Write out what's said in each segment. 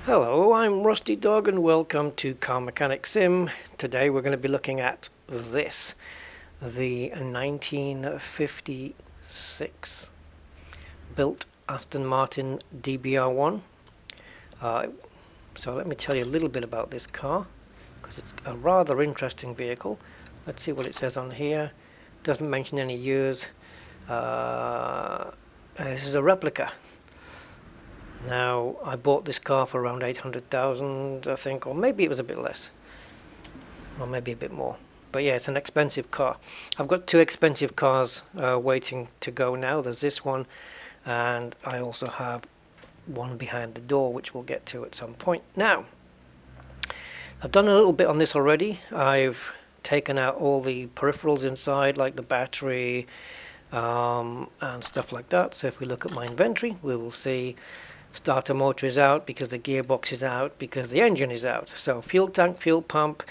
Hello, I'm Rusty Dog and welcome to Car Mechanic Sim. Today we're going to be looking at this, the 1956 built Aston Martin DBR1. So let me tell you a little bit about this car, because it's a rather interesting vehicle. Let's see what it says on here. Doesn't mention any years. This is a replica. Now, I bought this car for around 800,000, I think, or maybe it was a bit less, or maybe a bit more. But yeah, it's an expensive car. I've got two expensive cars waiting to go now. There's this one, and I also have one behind the door, which we'll get to at some point. Now, I've done a little bit on this already. I've taken out all the peripherals inside, like the battery and stuff like that. So if we look at my inventory, we will see starter motor is out because the gearbox is out because the engine is out. So fuel tank, fuel pump,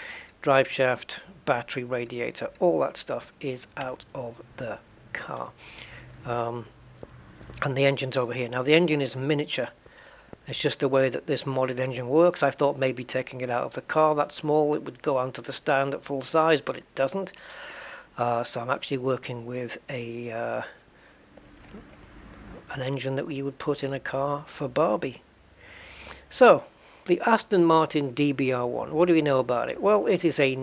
drive shaft, battery, radiator, all that stuff is out of the car. And the engine's over here. Now the engine is miniature. It's just the way that this modded engine works. I thought maybe taking it out of the car that small, it would go onto the stand at full size, but it doesn't. So I'm actually working with an engine that you would put in a car for Barbie. So, the Aston Martin DBR1, what do we know about it? Well, it is a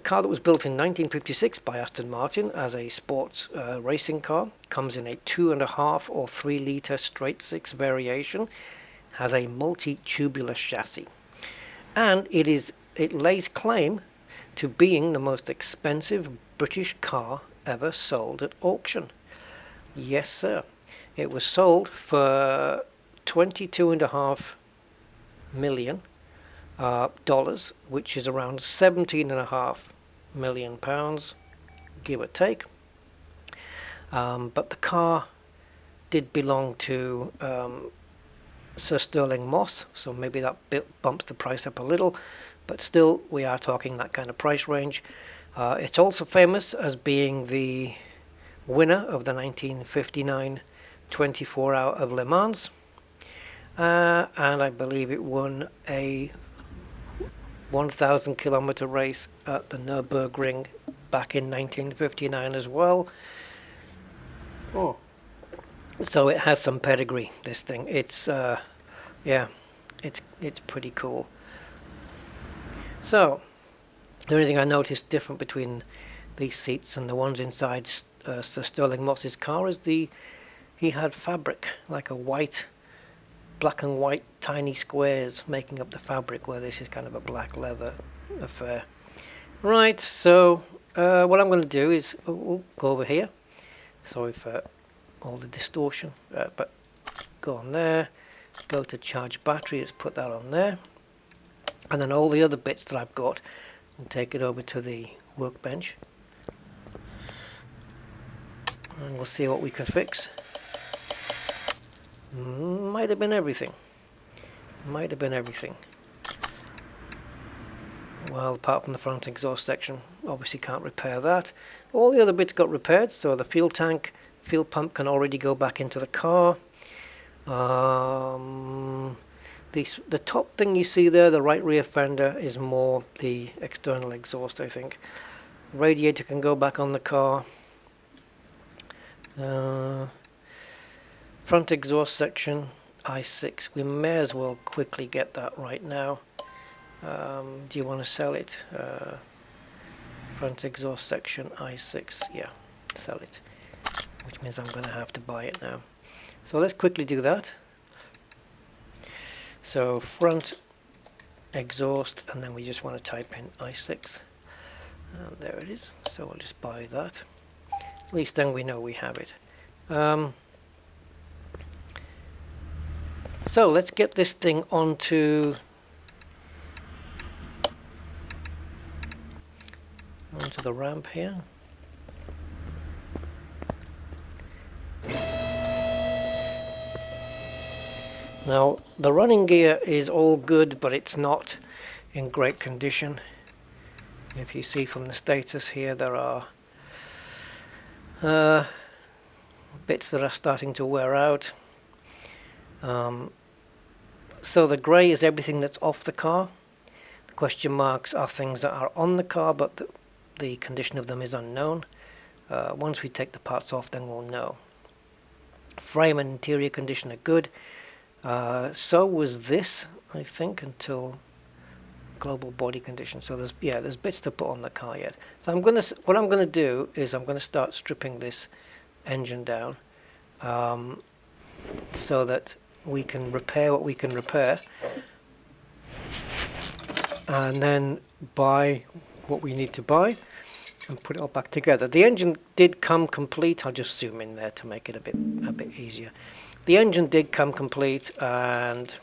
car that was built in 1956 by Aston Martin as a sports racing car. Comes in a 2.5 or 3 litre straight six variation. Has a multi-tubular chassis. And it lays claim to being the most expensive British car ever sold at auction. Yes, sir. It was sold for $22.5 million, which is around £17.5 million, give or take. But the car did belong to Sir Stirling Moss, so maybe that bumps the price up a little, but still we are talking that kind of price range. It's also famous as being the winner of the 1959 24 Hour of Le Mans, and I believe it won a 1,000 kilometer race at the Nürburgring back in 1959 as well. Oh, so it has some pedigree, this thing. It's yeah, it's pretty cool. So the only thing I noticed different between these seats and the ones inside Sir Stirling Moss's car is he had fabric, like a black and white tiny squares making up the fabric, where this is kind of a black leather affair. Right, so what I'm going to do is we'll go over here. Sorry for all the distortion, but go on there, go to charge battery, let's put that on there, and then all the other bits that I've got, and take it over to the workbench. And we'll see what we can fix. Might have been everything. Might have been everything. Well, apart from the front exhaust section, obviously can't repair that. All the other bits got repaired, so the fuel tank, fuel pump can already go back into the car. The top thing you see there, the right rear fender, is more the external exhaust, I think. Radiator can go back on the car. Front exhaust section, i6. We may as well quickly get that right now. Do you want to sell it? Front exhaust section, i6. Yeah, sell it. Which means I'm going to have to buy it now. So let's quickly do that. So front exhaust, and then we just want to type in i6. And there it is. So we'll just buy that. At least then we know we have it. So let's get this thing onto the ramp here. Now the running gear is all good, but it's not in great condition. If you see from the status here, there are bits that are starting to wear out. So the grey is everything that's off the car. The question marks are things that are on the car, but the condition of them is unknown. Once we take the parts off, then we'll know. Frame and interior condition are good. So was this, I think, until global body condition. So there's bits to put on the car yet. So what I'm gonna do is I'm gonna start stripping this engine down, so that we can repair what we can repair, and then buy what we need to buy and put it all back together. The engine did come complete. I'll just zoom in there to make it a bit easier. The engine did come complete, and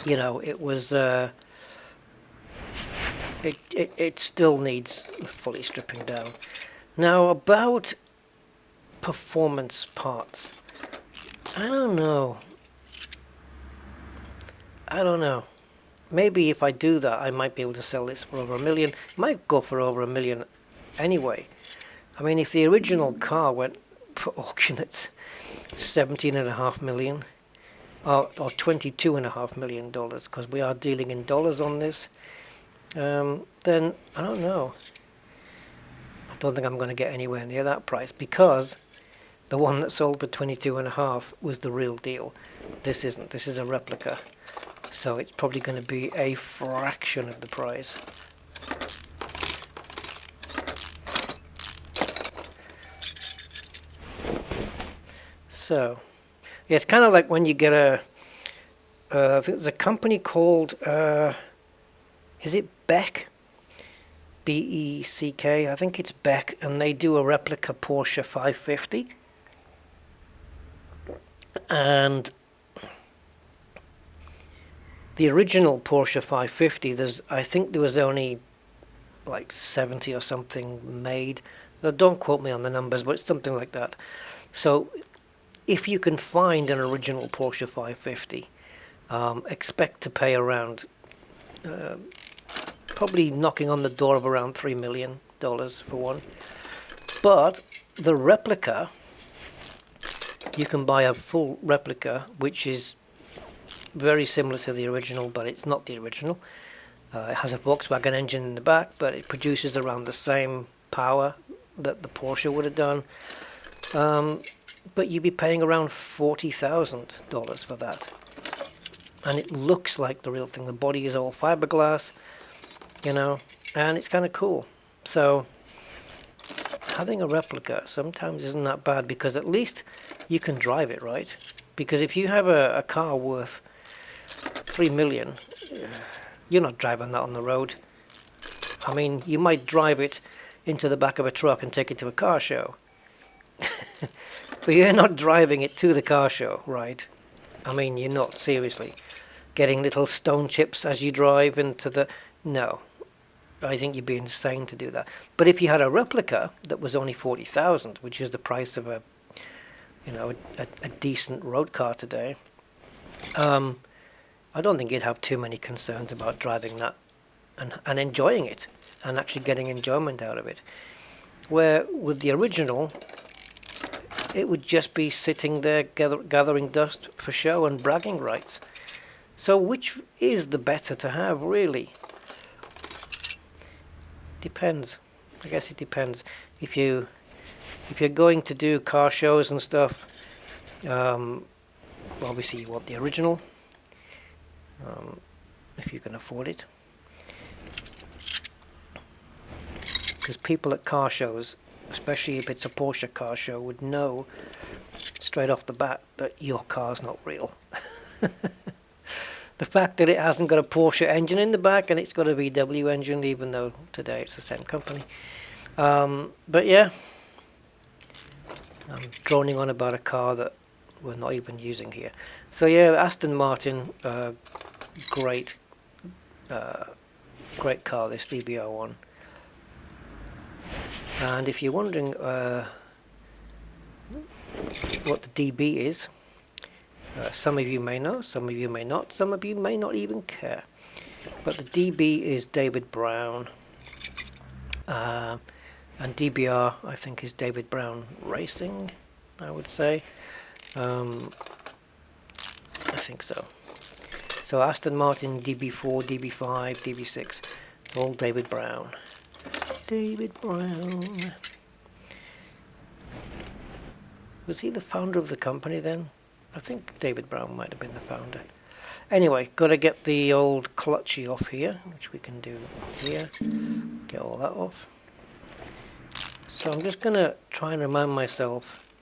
you know, it was it still needs fully stripping down. Now, about performance parts, I don't know. Maybe if I do that, I might be able to sell this for over $1 million. Might go for over $1 million anyway. I mean, if the original car went for auction at $17.5 million or $22.5 million, because we are dealing in dollars on this, then I don't know. I don't think I'm going to get anywhere near that price, because the one that sold for 22.5 was the real deal. This isn't. This is a replica. So it's probably going to be a fraction of the price. So, yeah, it's kind of like when you get I think there's a company called, is it Beck? B-E-C-K, I think it's Beck, and they do a replica Porsche 550. And the original Porsche 550, I think there was only like 70 or something made. Now, don't quote me on the numbers, but it's something like that. So if you can find an original Porsche 550, expect to pay around, probably knocking on the door of around $3 million for one. But the replica, you can buy a full replica, which is very similar to the original, but it's not the original. It has a Volkswagen engine in the back, but it produces around the same power that the Porsche would have done. But you'd be paying around $40,000 for that. And it looks like the real thing. The body is all fiberglass, you know, and it's kind of cool. So having a replica sometimes isn't that bad, because at least you can drive it, right? Because if you have a car worth $3 million, you're not driving that on the road. I mean, you might drive it into the back of a truck and take it to a car show. But you're not driving it to the car show, right? I mean, you're not, seriously. Getting little stone chips as you drive into the... No. I think you'd be insane to do that. But if you had a replica that was only $40,000, which is the price of a decent road car today, I don't think you'd have too many concerns about driving that and enjoying it, and actually getting enjoyment out of it. Where with the original, it would just be sitting there gathering dust for show and bragging rights. So which is the better to have, really? Depends. I guess it depends. If you're going to do car shows and stuff, obviously you want the original, if you can afford it. Because people at car shows, especially if it's a Porsche car show, would know straight off the bat that your car's not real. The fact that it hasn't got a Porsche engine in the back and it's got a VW engine, even though today it's the same company. But yeah, I'm droning on about a car that we're not even using here. So yeah, Aston Martin, great car, this DBR1. And if you're wondering what the DB is, some of you may know, some of you may not, some of you may not even care. But the DB is David Brown, and DBR, I think, is David Brown Racing, I would say. I think so. So Aston Martin, DB4, DB5, DB6, it's all David Brown. David Brown. Was he the founder of the company then? I think David Brown might have been the founder. Anyway, got to get the old clutchy off here, which we can do here. Get all that off. So I'm just going to try and remind myself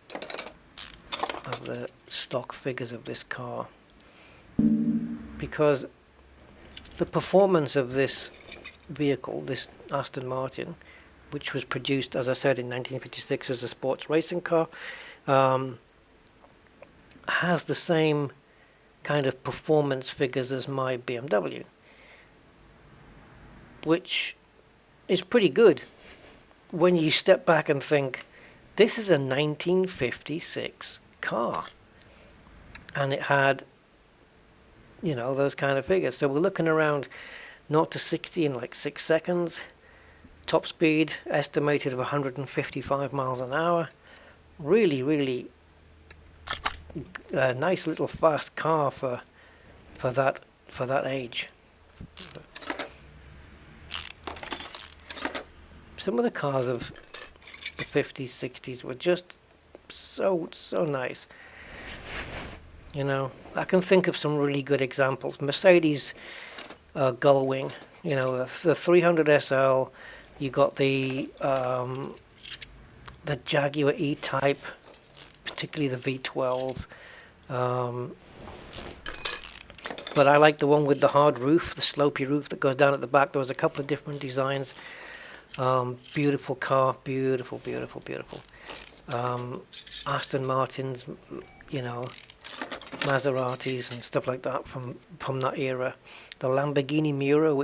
of the stock figures of this car, because the performance of this vehicle, this Aston Martin, which was produced, as I said, in 1956 as a sports racing car, has the same kind of performance figures as my BMW, which is pretty good when you step back and think this is a 1956 car and it had, you know, those kind of figures. So we're looking around 0 to 60 in like 6 seconds, top speed estimated of 155 miles an hour. Really a nice little fast car for that age. Some of the cars of the 50s, 60s were just so nice. You know, I can think of some really good examples. Mercedes Gullwing, you know, the 300 SL. You got the Jaguar E-Type, particularly the V12. But I like the one with the hard roof, the slopey roof that goes down at the back. There was a couple of different designs. Beautiful car, beautiful. Aston Martins, you know, Maseratis and stuff like that from that era. The Lamborghini Miura,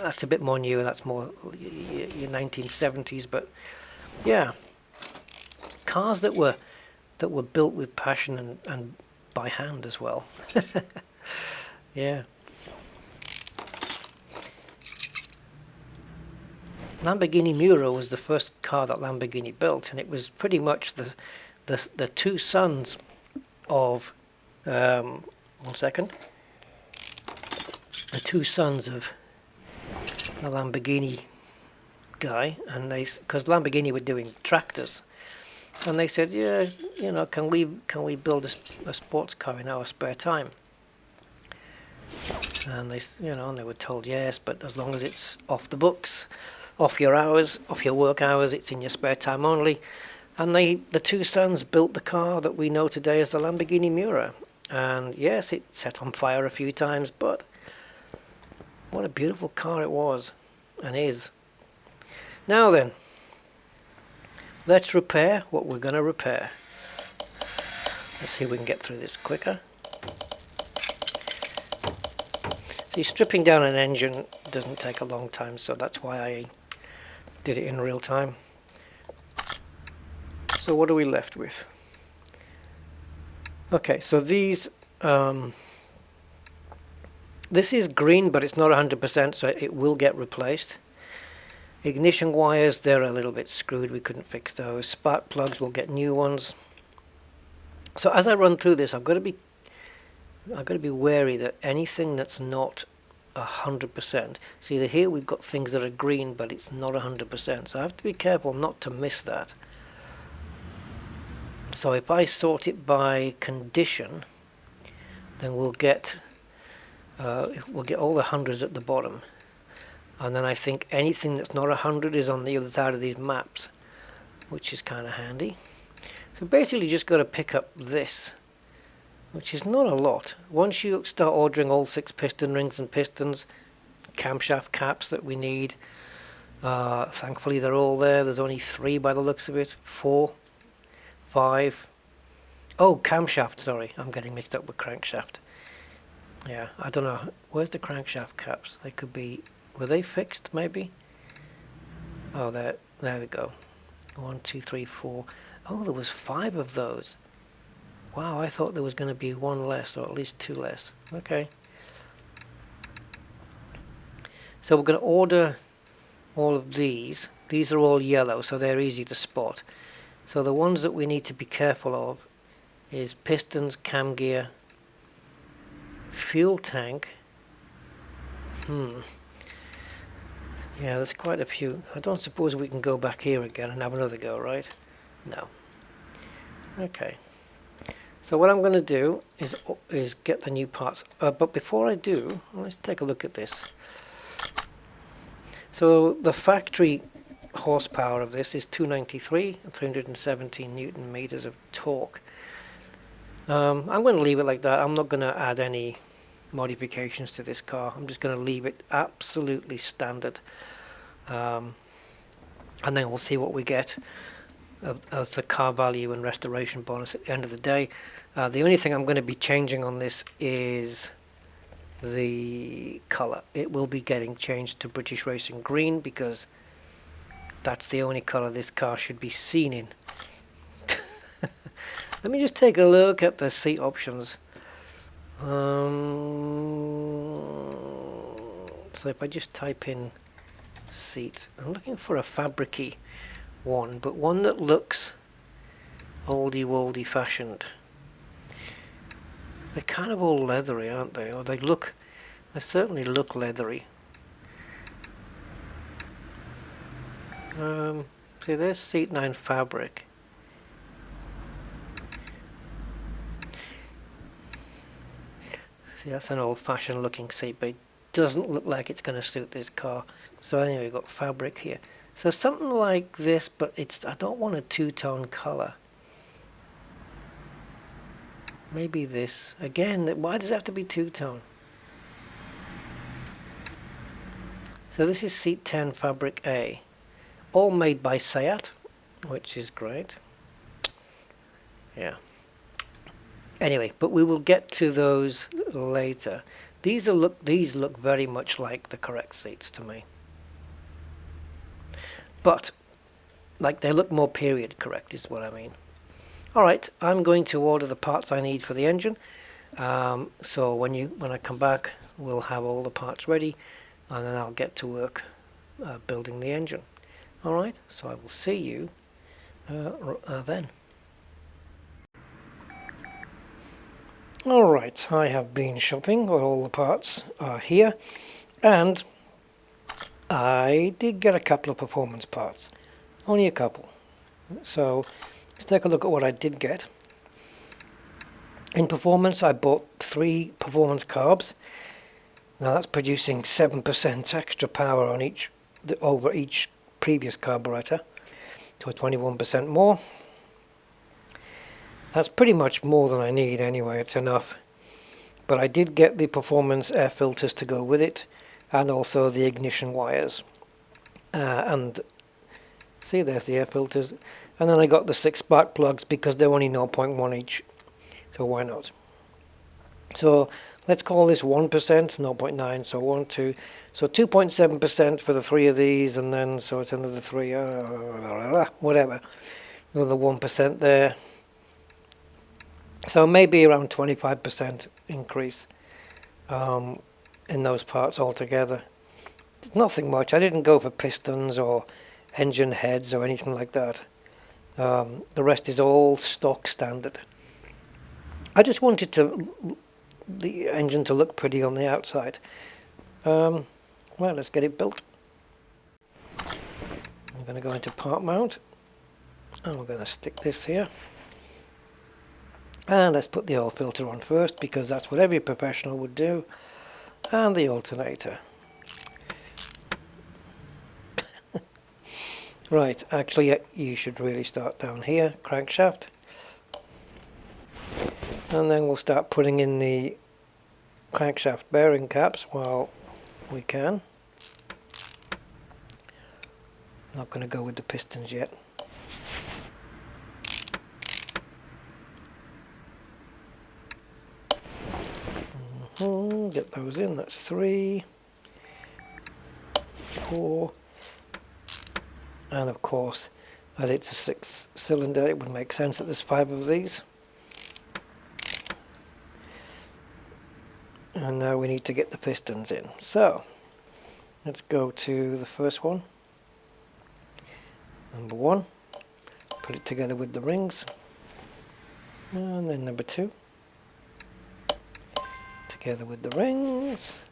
that's a bit more new, that's more your 1970s, but yeah, cars that were built with passion and by hand as well. Yeah. Lamborghini Miura was the first car that Lamborghini built, and it was pretty much the two sons of the two sons of the Lamborghini guy, and because Lamborghini were doing tractors, and they said, yeah, you know, can we build a sports car in our spare time? And they were told yes, but as long as it's off the books, off your work hours, it's in your spare time only. And the two sons built the car that we know today as the Lamborghini Miura. And yes, it set on fire a few times, but what a beautiful car it was and is. Now then, let's repair what we're going to repair. Let's see if we can get through this quicker. See, stripping down an engine doesn't take a long time, so that's why I did it in real time. So what are we left with? Okay, so these, this is green, but it's not 100%, so it will get replaced. Ignition wires, they're a little bit screwed, we couldn't fix those. Spark plugs, we'll get new ones. So as I run through this, I've got to be wary that anything that's not 100%. See, here we've got things that are green, but it's not 100%. So I have to be careful not to miss that. So if I sort it by condition, then we'll get all the hundreds at the bottom. And then I think anything that's not 100 is on the other side of these maps, which is kind of handy. So basically just got to pick up this, which is not a lot. Once you start ordering all 6 piston rings and pistons, camshaft caps that we need, thankfully they're all there. There's only 3 by the looks of it, 4, 5. Oh, camshaft, sorry, I'm getting mixed up with crankshaft. Yeah, I don't know, where's the crankshaft caps? They could be, were they fixed maybe? Oh, there we go. 1, 2, 3, 4. Oh, there was 5 of those. Wow, I thought there was going to be 1 less, or at least 2 less. Okay. So we're going to order all of these. These are all yellow, so they're easy to spot. So the ones that we need to be careful of is pistons, cam gear, Fuel tank. Yeah, there's quite a few. I don't suppose we can go back here again and have another go, right? No. Okay. So what I'm going to do is get the new parts. But before I do, let's take a look at this. So the factory horsepower of this is 293 and 317 Newton meters of torque. I'm going to leave it like that. I'm not going to add any modifications to this car. I'm just going to leave it absolutely standard, and then we'll see what we get as the car value and restoration bonus at the end of the day. The only thing I'm going to be changing on this is the colour. It will be getting changed to British Racing Green because that's the only colour this car should be seen in. Let me just take a look at the seat options. So if I just type in seat, I'm looking for a fabricy one, but one that looks oldie-woldy fashioned. They're kind of all leathery, aren't they? Or they certainly look leathery. See, there's seat 9 fabric. See, that's an old-fashioned looking seat, but it doesn't look like it's going to suit this car. So anyway, we've got fabric here. So something like this, but I don't want a two-tone colour. Maybe this. Again, why does it have to be two-tone? So this is seat 10 fabric A. All made by Seat, which is great. Yeah. Anyway, but we will get to those later. These look very much like the correct seats to me. But like they look more period correct is what I mean. Alright, I'm going to order the parts I need for the engine. So when I come back, we'll have all the parts ready, and then I'll get to work building the engine. Alright, so I will see you then. Alright, I have been shopping. All the parts are here, and I did get a couple of performance parts. Only a couple. So let's take a look at what I did get. In performance, I bought 3 performance carbs. Now that's producing 7% extra power on over each previous carburetor, to 21% more. That's pretty much more than I need anyway, it's enough. But I did get the performance air filters to go with it, and also the ignition wires. And see, there's the air filters. And then I got the 6 spark plugs because they're only 0.1 each, so why not? So let's call this 1%, 0.9, so 1, 2. So 2.7% for the 3 of these, and then so it's another 3, whatever. Another 1% there. So maybe around 25% increase in those parts altogether. It's nothing much. I didn't go for pistons or engine heads or anything like that. The rest is all stock standard. I just wanted the engine to look pretty on the outside. Well, let's get it built. I'm going to go into part mount, and we're going to stick this here. And let's put the oil filter on first, because that's what every professional would do. And the alternator. Right, actually you should really start down here, crankshaft. And then we'll start putting in the crankshaft bearing caps while we can. Not going to go with the pistons yet. Get those in, that's 3, 4, and of course, as it's a 6-cylinder, it would make sense that there's 5 of these. And now we need to get the pistons in. So, let's go to the first one. Number 1, put it together with the rings, and then number 2. together with the rings.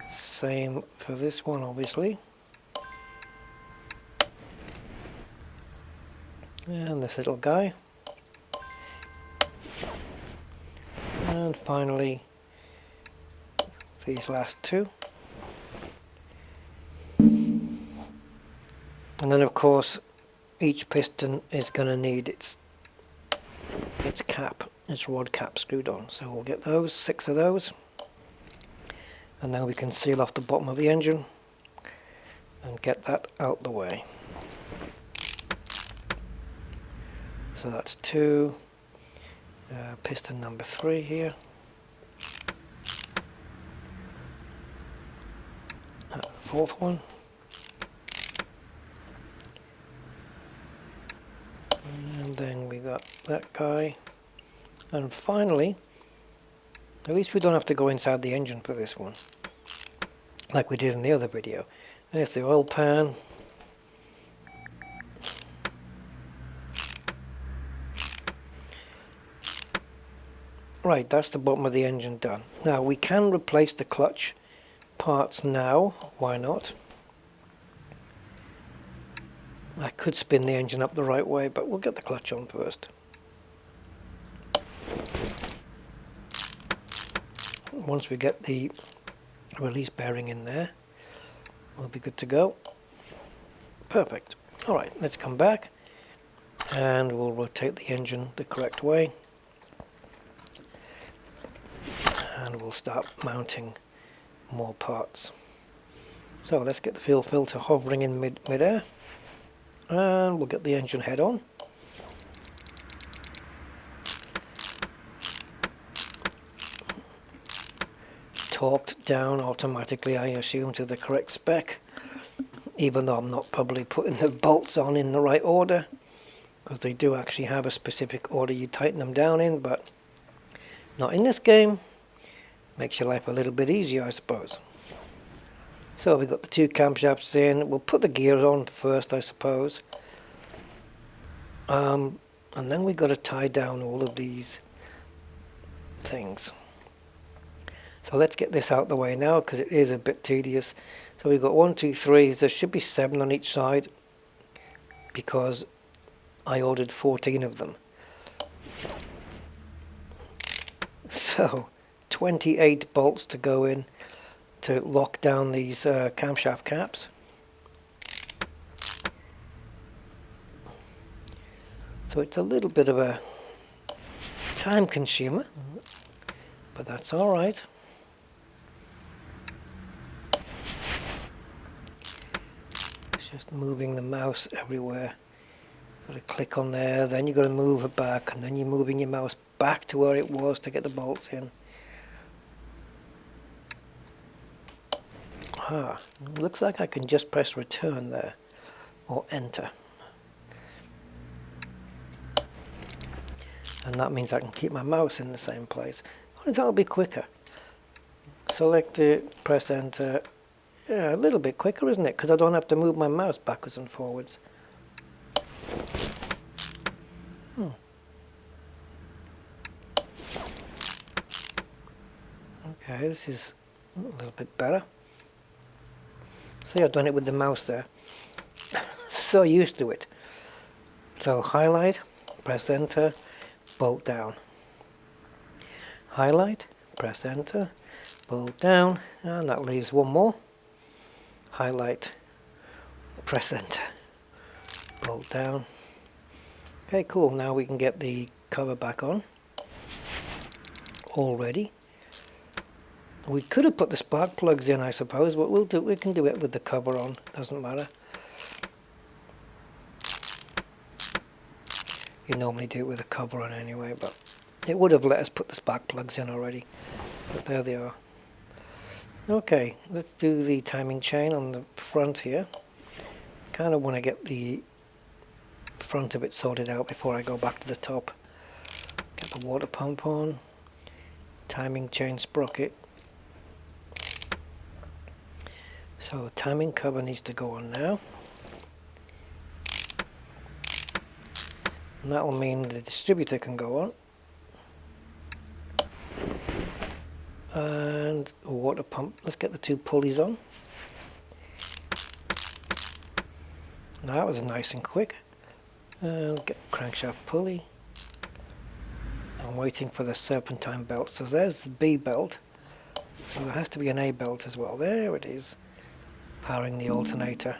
Same for this one, obviously. And this little guy. And finally, these last two. And then of course, each piston is going to need its cap, its rod cap screwed on. So we'll get those, 6 of those. And then we can seal off the bottom of the engine and get that out the way. So that's 2, piston number 3 here, fourth one, and then we got that guy, and finally, at least we don't have to go inside the engine for this one, like we did in the other video. There's the oil pan. Right, that's the bottom of the engine done. Now we can replace the clutch parts now, why not? I could spin the engine up the right way, but we'll get the clutch on first. Once we get the release bearing in there, we'll be good to go. Perfect. Alright, let's come back and we'll rotate the engine the correct way. And we'll start mounting more parts. So let's get the fuel filter hovering in mid-air, and we'll get the engine head on. Torqued down automatically, I assume, to the correct spec, even though I'm not probably putting the bolts on in the right order, because they do actually have a specific order you tighten them down in, but not in this game. Makes your life a little bit easier, I suppose. So we've got the 2 camshafts in. We'll put the gears on first, I suppose. And then we've got to tie down all of these things. So let's get this out the way now, because it is a bit tedious. So we've got 1, 2, 3. There should be 7 on each side, because I ordered 14 of them. So 28 bolts to go in to lock down these camshaft caps. So it's a little bit of a time consumer, but that's alright. It's just moving the mouse everywhere. Got to click on there, then you've got to move it back, and then you're moving your mouse back to where it was to get the bolts in. Looks like I can just press return there, or enter. And that means I can keep my mouse in the same place. I think that'll be quicker. Select it, press enter. Yeah, a little bit quicker, isn't it? Because I don't have to move my mouse backwards and forwards. Okay, this is a little bit better. See, I've done it with the mouse there. So used to it. So highlight, press enter, bolt down. Highlight, press enter, bolt down, and that leaves one more. Highlight, press enter, bolt down. Okay, cool. Now we can get the cover back on. All ready. We could have put the spark plugs in, I suppose, but we can do it with the cover on, doesn't matter. You normally do it with the cover on anyway, but it would have let us put the spark plugs in already. But there they are. Okay, let's do the timing chain on the front here. Kind of want to get the front of it sorted out before I go back to the top. Get the water pump on. Timing chain sprocket. So timing cover needs to go on now. And that will mean the distributor can go on. and a water pump. Let's get the two pulleys on. That was nice and quick. And get crankshaft pulley. I'm waiting for the serpentine belt. So there's the B belt. So there has to be an A belt as well. There it is. Powering the alternator.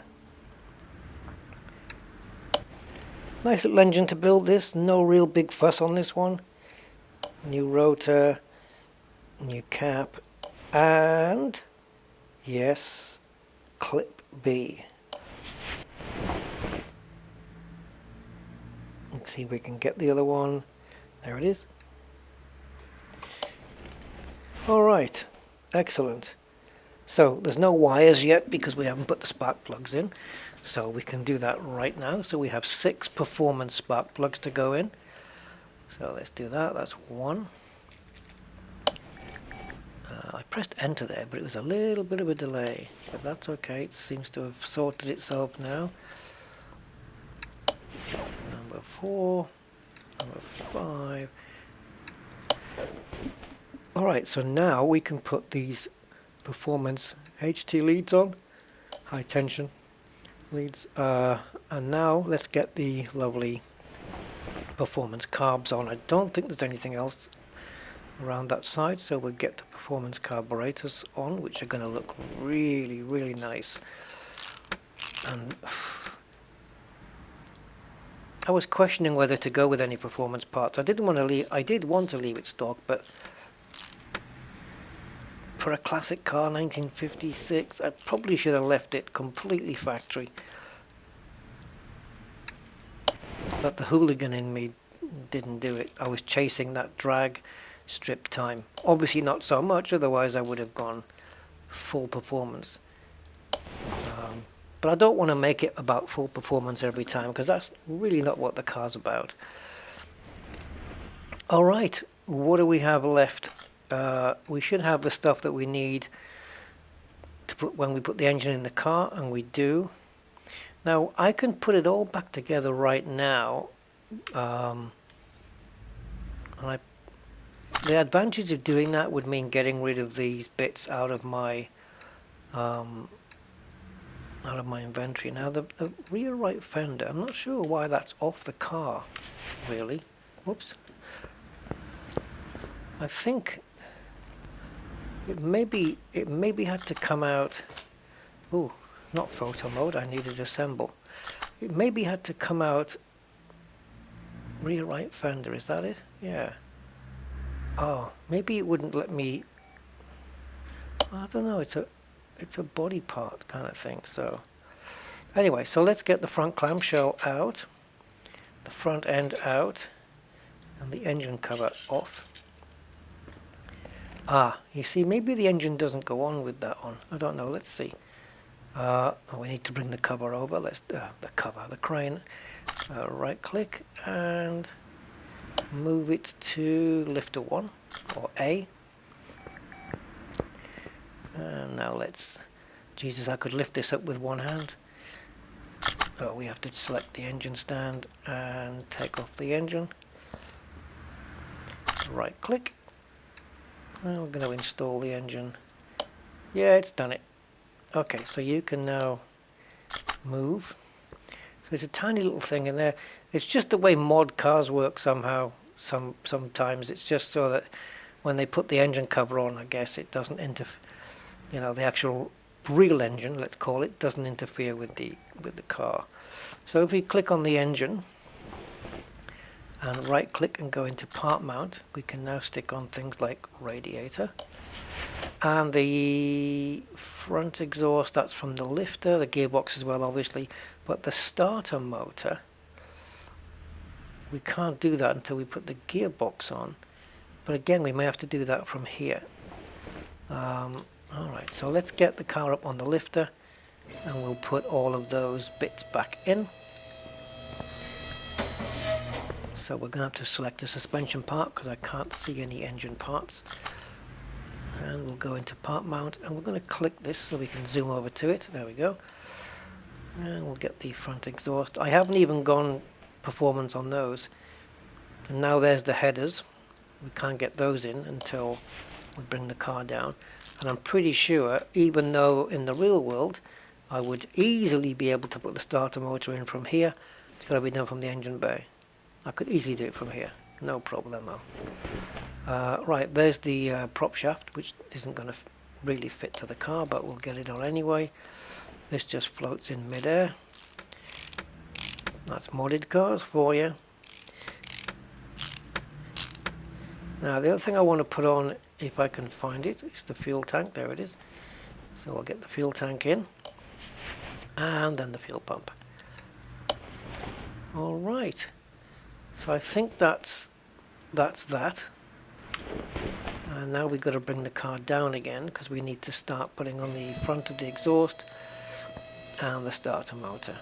Nice little engine to build this. No real big fuss on this one. New rotor. New cap. And yes, clip B. Let's see if we can get the other one. There it is. Alright, excellent. So there's no wires yet because we haven't put the spark plugs in. So we can do that right now. So we have 6 performance spark plugs to go in. So let's do that. That's 1. I pressed enter there, but it was a little bit of a delay. But that's okay. It seems to have sorted itself now. Number 4. Number 5. Alright, so now we can put these performance HT leads on. High tension leads. And now let's get the lovely performance carbs on. I don't think there's anything else around that side, so we'll get the performance carburetors on, which are going to look really, really nice. And I was questioning whether to go with any performance parts. I did want to leave it stock, but for a classic car, 1956, I probably should have left it completely factory. But the hooligan in me didn't do it. I was chasing that drag strip time. Obviously not so much, otherwise I would have gone full performance. But I don't want to make it about full performance every time, because that's really not what the car's about. Alright, what do we have left? We should have the stuff that we need to put when we put the engine in the car, and we do. Now I can put it all back together right now, and the advantage of doing that would mean getting rid of these bits out of my inventory. Now the rear right fender, I'm not sure why that's off the car, really. Whoops. I think it maybe had to come out. Ooh, not photo mode, I needed assemble. It maybe had to come out rear right fender, is that it? Yeah. Oh, maybe it wouldn't let me. I don't know, it's a body part kind of thing. So anyway, so let's get the front clamshell out, the front end out, and the engine cover off. Ah, you see, maybe the engine doesn't go on with that one. I don't know, let's see. Oh, we need to bring the cover over. Let's the crane. Right click and move it to lifter 1 or A. And now let's. Jesus, I could lift this up with one hand. Oh, we have to select the engine stand and take off the engine. Right click. And we're going to install the engine. Yeah, it's done it. Okay, so you can now move. So it's a tiny little thing in there. It's just the way mod cars work somehow. Sometimes it's just so that when they put the engine cover on, I guess it doesn't interfere. You know, the actual real engine, let's call it, doesn't interfere with the car. So if we click on the engine and right click and go into part mount, we can now stick on things like radiator and the front exhaust. That's from the lifter, the gearbox as well obviously, but the starter motor, we can't do that until we put the gearbox on, but again we may have to do that from here. Alright, so let's get the car up on the lifter and we'll put all of those bits back in. So we're going to have to select a suspension part because I can't see any engine parts. And we'll go into part mount and we're going to click this so we can zoom over to it. There we go. And we'll get the front exhaust. I haven't even gone performance on those. And now there's the headers. We can't get those in until would bring the car down. And I'm pretty sure, even though in the real world I would easily be able to put the starter motor in from here, it's got to be done from the engine bay. I could easily do it from here, no problemo. Right, there's the prop shaft, which isn't going to really fit to the car, but we'll get it on anyway. This just floats in mid-air. That's modded cars for you. Now the other thing I want to put on, if I can find it, is the fuel tank. There it is. So I'll get the fuel tank in, and then the fuel pump. Alright, so I think that's that. And now we've got to bring the car down again, because we need to start putting on the front of the exhaust and the starter motor.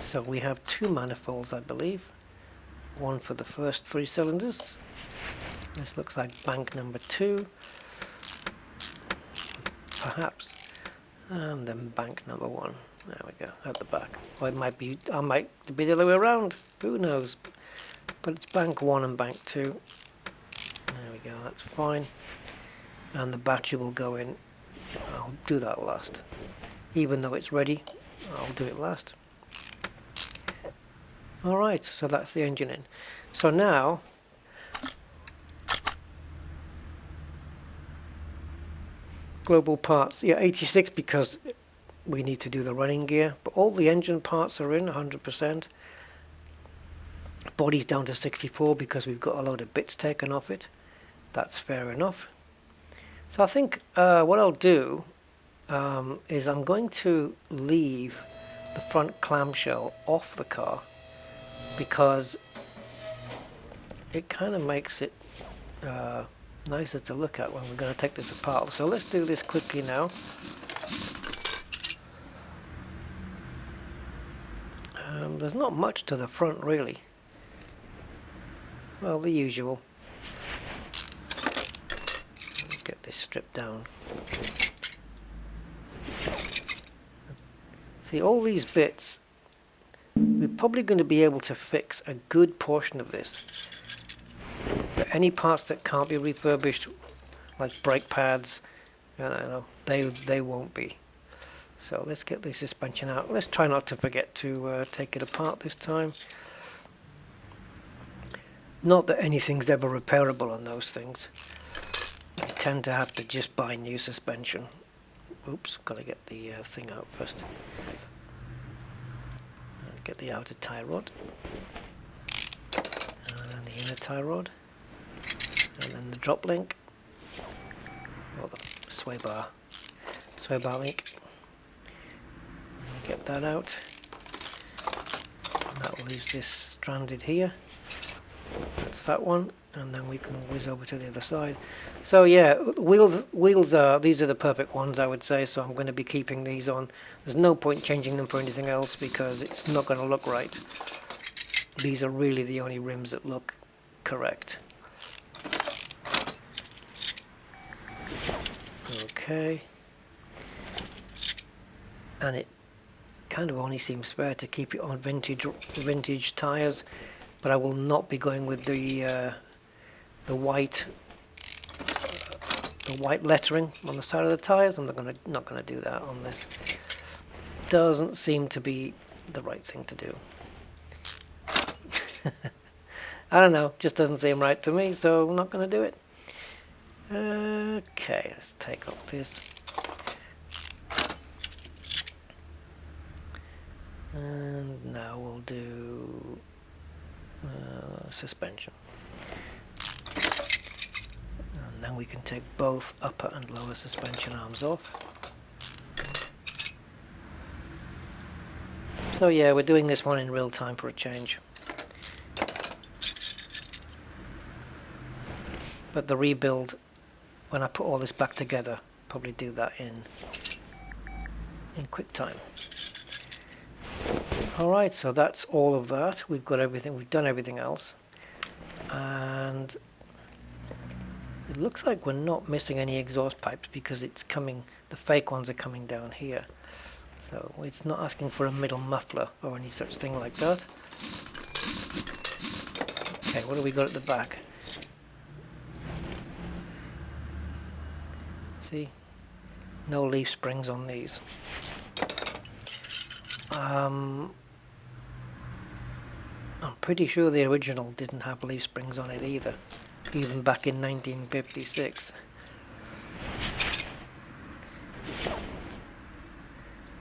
So we have two manifolds, I believe. One for the first 3 cylinders. This looks like bank number 2, perhaps, and then bank number 1. There we go, at the back. Or it might be, I might be the other way around, who knows. But it's bank 1 and bank 2. There we go, that's fine. And the battery will go in. I'll do that last. Even though it's ready, I'll do it last. Alright, so that's the engine in. So now, global parts, yeah, 86 because we need to do the running gear, but all the engine parts are in 100%. Body's down to 64 because we've got a load of bits taken off it. That's fair enough. So I think what I'll do is I'm going to leave the front clamshell off the car, because it kind of makes it nicer to look at when we're going to take this apart. So let's do this quickly now. There's not much to the front really. Well, the usual. Let's get this stripped down. See, all these bits, we're probably going to be able to fix a good portion of this. But any parts that can't be refurbished, like brake pads, they won't be. So let's get the suspension out. Let's try not to forget to take it apart this time. Not that anything's ever repairable on those things. You tend to have to just buy new suspension. Oops, got to get the thing out first. Get the outer tie rod, and then the inner tie rod, and then the drop link, or the sway bar link. Get that out. And that leaves this stranded here. That's that one, and then we can whiz over to the other side. So yeah, wheels are, these are the perfect ones, I would say, so I'm going to be keeping these on. There's no point changing them for anything else because it's not going to look right. These are really the only rims that look correct. Okay. And it kind of only seems fair to keep it on vintage tyres, but I will not be going with the white lettering on the side of the tyres. I'm not gonna do that on this. Doesn't seem to be the right thing to do. I don't know, just doesn't seem right to me, so I'm not gonna do it. Okay, let's take off this. And now we'll do suspension. And then we can take both upper and lower suspension arms off. So yeah, we're doing this one in real time for a change. But the rebuild, when I put all this back together, probably do that in quick time. Alright, so that's all of that. We've got everything, we've done everything else. And it looks like we're not missing any exhaust pipes because it's coming, the fake ones are coming down here. So it's not asking for a middle muffler or any such thing like that. Okay, what do we got at the back? See, no leaf springs on these. I'm pretty sure the original didn't have leaf springs on it either, even back in 1956.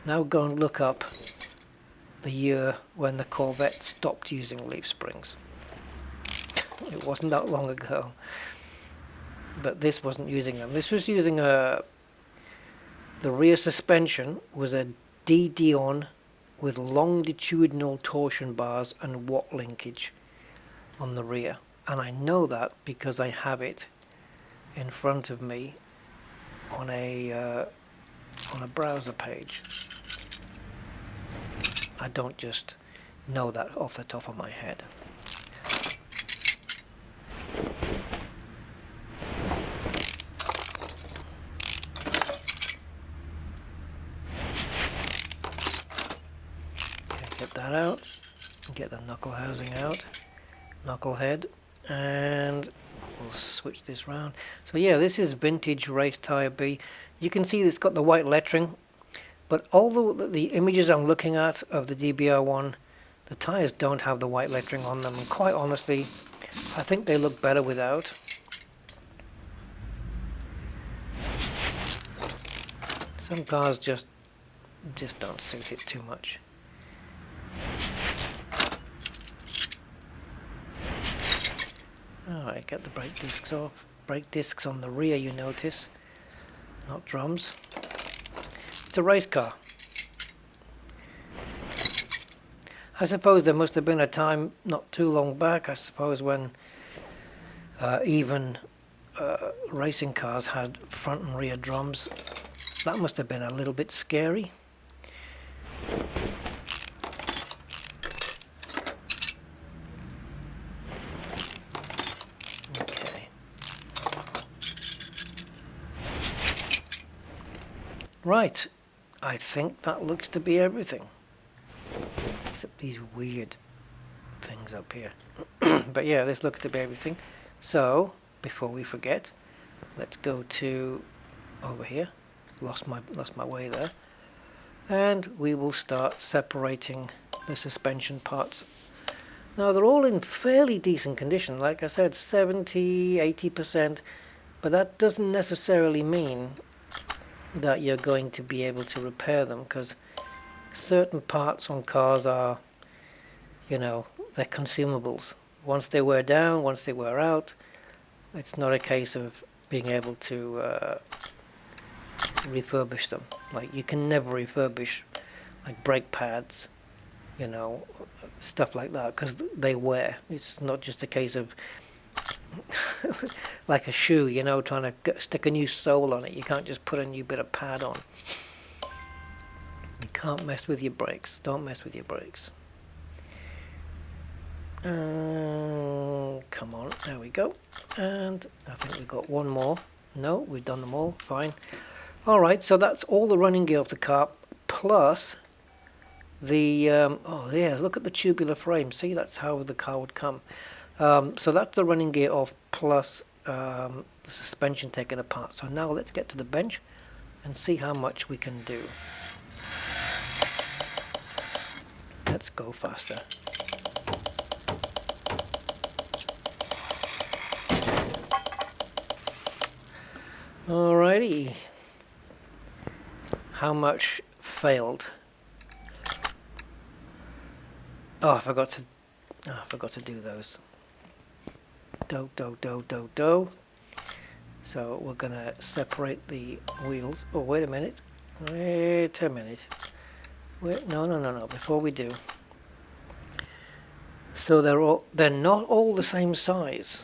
Now go and look up the year when the Corvette stopped using leaf springs. It wasn't that long ago, but this wasn't using them. This was using the rear suspension was a DD-on with longitudinal torsion bars and watt linkage on the rear, and I know that because I have it in front of me on a browser page. I don't just know that off the top of my head. Get that out, get the knuckle housing out, knuckle head, and we'll switch this round. So yeah, this is vintage race tyre B. You can see it's got the white lettering, but although the images I'm looking at of the DBR1, the tyres don't have the white lettering on them, and quite honestly, I think they look better without. Some cars just don't suit it too much. Alright, get the brake discs off. Brake discs on the rear, you notice, not drums. It's a race car. I suppose there must have been a time not too long back, I suppose, when even racing cars had front and rear drums. That must have been a little bit scary. Okay. Right. I think that looks to be everything, except these weird things up here. But yeah, this looks to be everything. So before we forget, let's go to over here. Lost my way there, and we will start separating the suspension parts. Now they're all in fairly decent condition, like I said, 70–80%, but that doesn't necessarily mean that you're going to be able to repair them, because certain parts on cars are, you know, they're consumables. Once they wear down, once they wear out, it's not a case of being able to refurbish them. Like, you can never refurbish like brake pads, you know, stuff like that, because they wear. It's not just a case of like a shoe, you know, trying to stick a new sole on it. You can't just put a new bit of pad on. You can't mess with your brakes. Don't mess with your brakes. Come on, there we go. And I think we've got one more. No, we've done them all. Fine. Alright, so that's all the running gear of the car, plus the oh yeah, look at the tubular frame. See, that's how the car would come. So that's the running gear off, plus the suspension taken apart. So now let's get to the bench and see how much we can do. Let's go faster. Alrighty. How much failed? Oh, I forgot to do those. Do. So we're gonna separate the wheels. Oh, wait a minute. Wait a minute. Wait, no. Before we do. So they're not all the same size.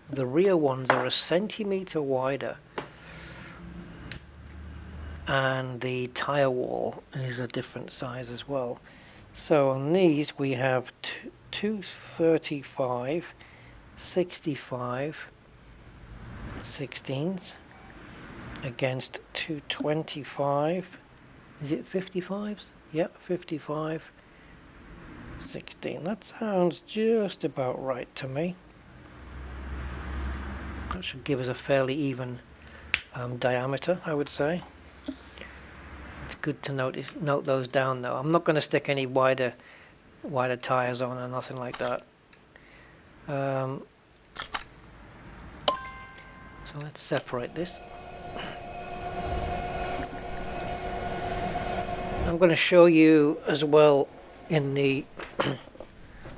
The rear ones are a centimeter wider, and the tire wall is a different size as well. So on these we have 235, 65 16s against 225. Is it 55s? Yeah, 55 16. That sounds just about right to me. That should give us a fairly even diameter, I would say. It's good to note those down though. I'm not going to stick any wider tires on or nothing like that. So let's separate this. I'm going to show you as well in the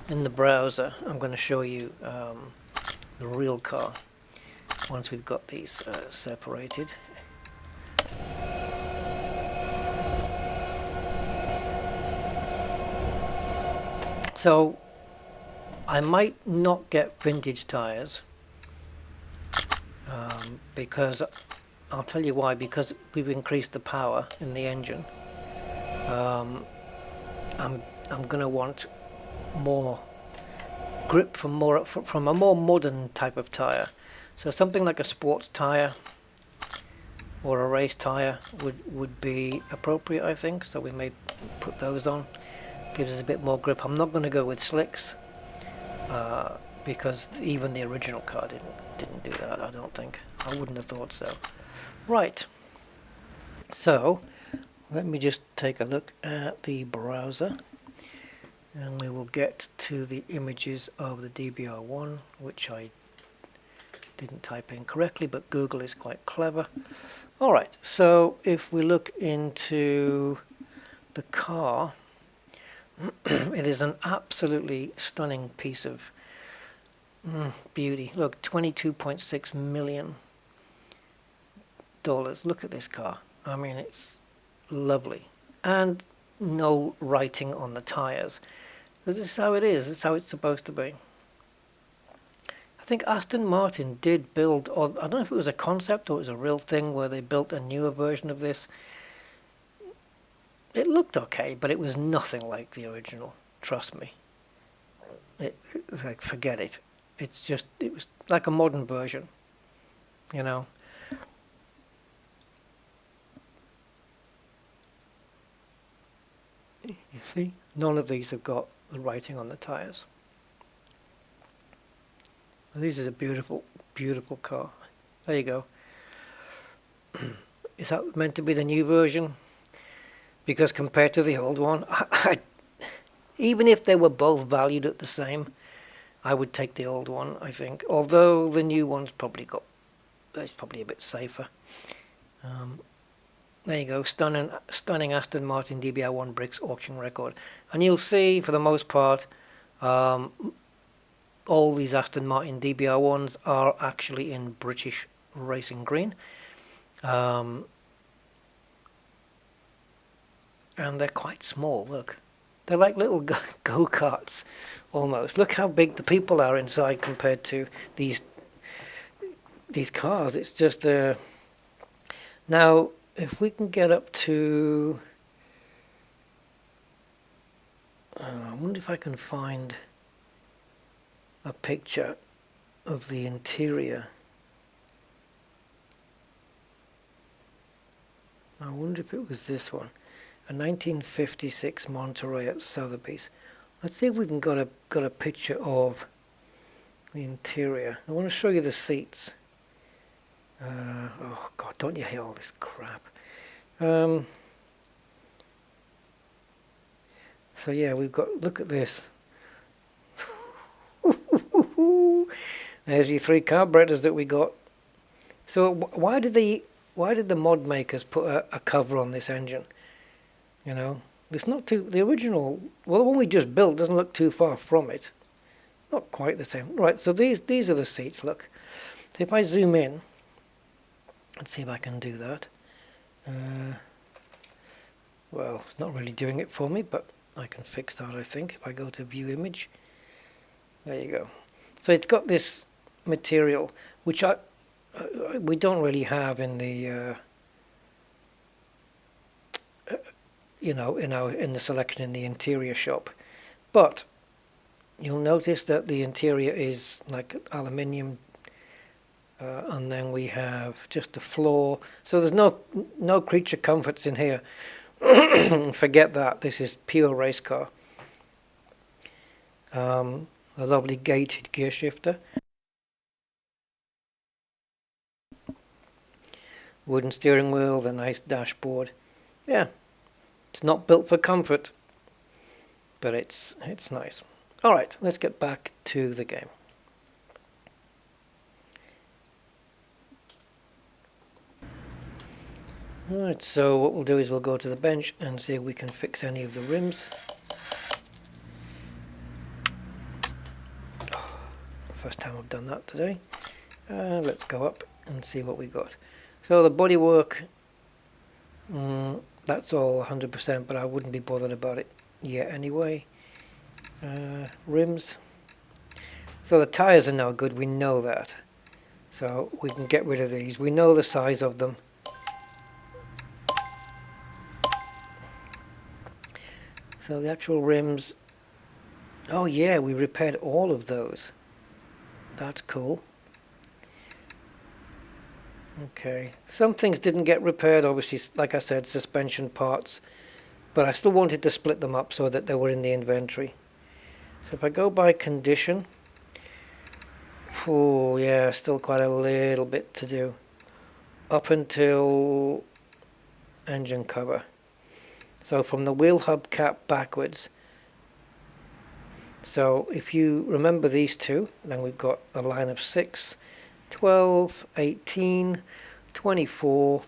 in the browser. I'm going to show you the real car once we've got these separated. So I might not get vintage tires because I'll tell you why. Because we've increased the power in the engine. I'm going to want more grip from a more modern type of tire. So something like a sports tire or a race tire would be appropriate, I think. So we may put those on. Gives us a bit more grip. I'm not going to go with slicks because even the original car didn't do that. I don't think. I wouldn't have thought so. Right. So let me just take a look at the browser, and we will get to the images of the DBR1, which I didn't type in correctly, but Google is quite clever. All right. So if we look into the car. It is an absolutely stunning piece of beauty. Look, $22.6 million. Look at this car. I mean, it's lovely. And no writing on the tires. This is how it is. It's how it's supposed to be. I think Aston Martin did build, or I don't know if it was a concept or it was a real thing where they built a newer version of this. It looked okay, but it was nothing like the original. Trust me. Like, forget it. It was like a modern version, you know. You see, none of these have got the writing on the tires. This is a beautiful, beautiful car. There you go. Is that meant to be the new version? Because compared to the old one, even if they were both valued at the same, I would take the old one, I think. Although the new one's it's probably a bit safer. There you go, stunning Aston Martin DBR1 bricks auction record. And you'll see, for the most part, all these Aston Martin DBR1s are actually in British racing green. And they're quite small, look. They're like little go-karts, almost. Look how big the people are inside compared to these cars. It's just... Now, if we can get up to... I wonder if I can find a picture of the interior. I wonder if it was this one. A 1956 Monterey at Sotheby's. Let's see if we can got a picture of the interior. I want to show you the seats. Oh God, don't you hear all this crap? So yeah, we've got. Look at this. There's your 3 carburetors that we got. So why did the mod makers put a cover on this engine? You know, it's not the original, well, the one we just built doesn't look too far from it. It's not quite the same. Right, so these are the seats, look. So if I zoom in, let's see if I can do that. Well, it's not really doing it for me, but I can fix that, I think, if I go to view image. There you go. So it's got this material, which we don't really have in the... you know, in the selection in the interior shop, but you'll notice that the interior is like aluminium, and then we have just the floor. So there's no creature comforts in here. Forget that. This is pure race car. A lovely gated gear shifter. wooden steering wheel, the nice dashboard. Yeah, it's not built for comfort, but it's nice. Alright, let's get back to the game. Alright, so what we'll do is we'll go to the bench and see if we can fix any of the rims. First time I've done that today. Let's go up and see what we got. So the bodywork, that's all 100%, but I wouldn't be bothered about it yet anyway. Rims. So the tyres are now good, we know that. So we can get rid of these. We know the size of them. So the actual rims, oh yeah, we repaired all of those. That's cool. Okay, some things didn't get repaired, obviously, like I said, suspension parts, but I still wanted to split them up so that they were in the inventory. So if I go by condition, oh yeah, still quite a little bit to do. Up until engine cover. So from the wheel hub cap backwards. So if you remember these two, then we've got a line of 6, 12, 18, 24,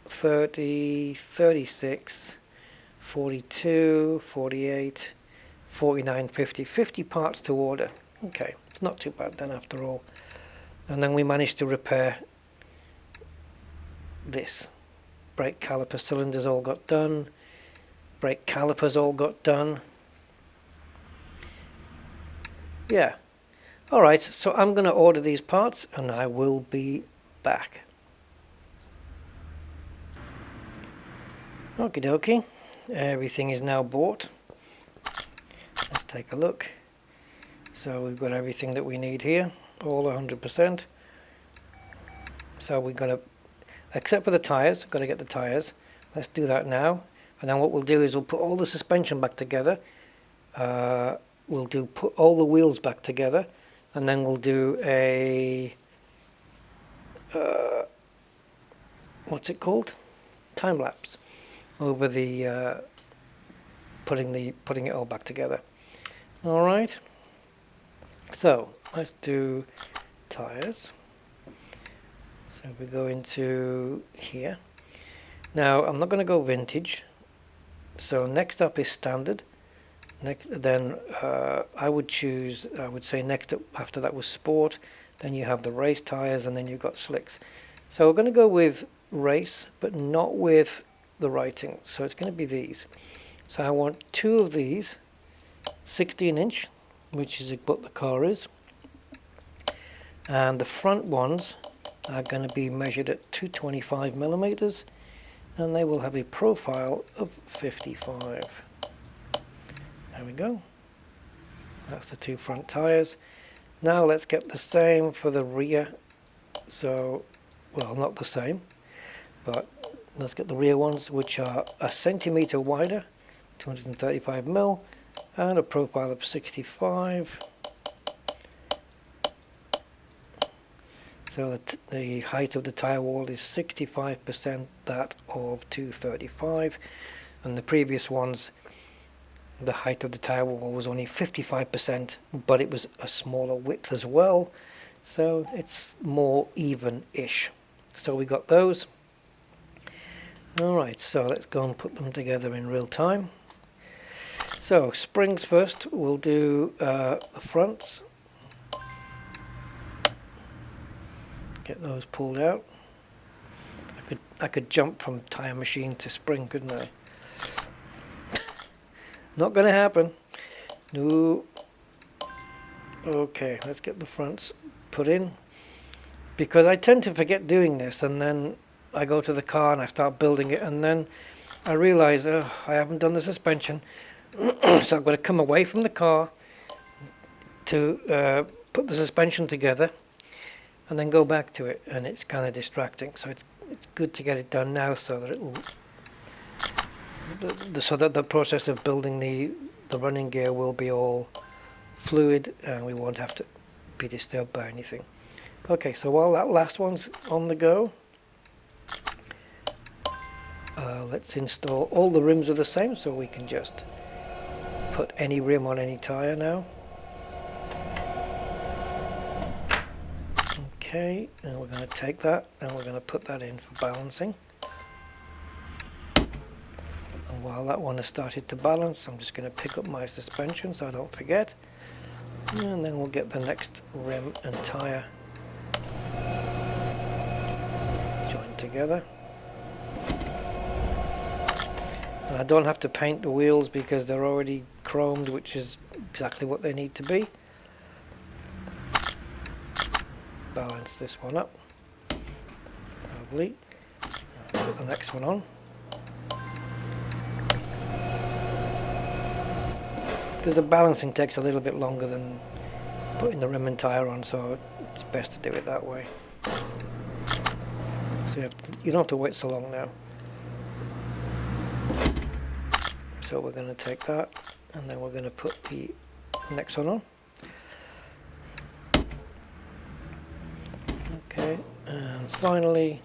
30, 36, 42, 48, 49, 50. 50 parts to order. Okay, it's not too bad then after all. And then we managed to repair this. Brake caliper cylinders all got done. Brake calipers all got done. Yeah. Alright, so I'm going to order these parts and I will be back. Okie dokie. Everything is now bought. Let's take a look. So we've got everything that we need here. All 100%. So we've got to, except for the tyres, got to get the tyres. Let's do that now. And then what we'll do is we'll put all the suspension back together. We'll put all the wheels back together. And then we'll do a, what's it called? Time lapse over the, putting it all back together. All right. So let's do tires. So we go into here. Now I'm not going to go vintage. So next up is standard. Then I would say next up after that was sport. Then you have the race tires, and then you've got slicks. So we're going to go with race, but not with the writing. So it's going to be these. So I want 2 of these, 16-inch, which is what the car is. And the front ones are going to be measured at 225 millimeters, and they will have a profile of 55. There we go. That's the 2 front tires. Now let's get the same for the rear. So, well, not the same, but let's get the rear ones, which are a centimeter wider, 235 mil, and a profile of 65. So the height of the tire wall is 65% that of 235, and the previous ones, the height of the tire wall was only 55%, but it was a smaller width as well, so it's more even-ish. So we got those. Alright, so let's go and put them together in real time. So springs first, we'll do the fronts. Get those pulled out. I could jump from tire machine to spring, couldn't I? Not going to happen. No. Okay, let's get the fronts put in. Because I tend to forget doing this, and then I go to the car and I start building it, and then I realize, oh, I haven't done the suspension. So I've got to come away from the car to put the suspension together and then go back to it, and it's kind of distracting. So it's good to get it done now so that it'll so that the process of building the running gear will be all fluid and we won't have to be disturbed by anything. Okay, so while that last one's on the go, let's install. All the rims are the same, so we can just put any rim on any tyre now. Okay, and we're going to take that and we're going to put that in for balancing. And while that one has started to balance, I'm just going to pick up my suspension so I don't forget. And then we'll get the next rim and tyre joined together. And I don't have to paint the wheels because they're already chromed, which is exactly what they need to be. Balance this one up. Lovely. I'll put the next one on. Because the balancing takes a little bit longer than putting the rim and tyre on, so it's best to do it that way. So you don't have to wait so long now. So we're going to take that and then we're going to put the next one on. Okay, and finally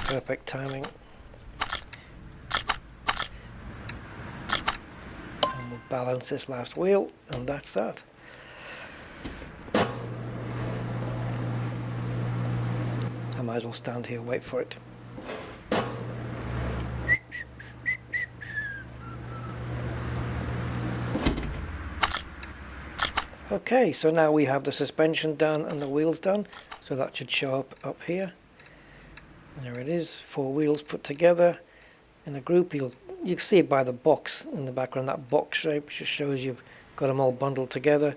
perfect timing. And we'll balance this last wheel, and that's that. I might as well stand here and wait for it. Okay, so now we have the suspension done and the wheels done, so that should show up here. There it is, 4 wheels put together in a group. You can see it by the box in the background. That box shape just shows you've got them all bundled together.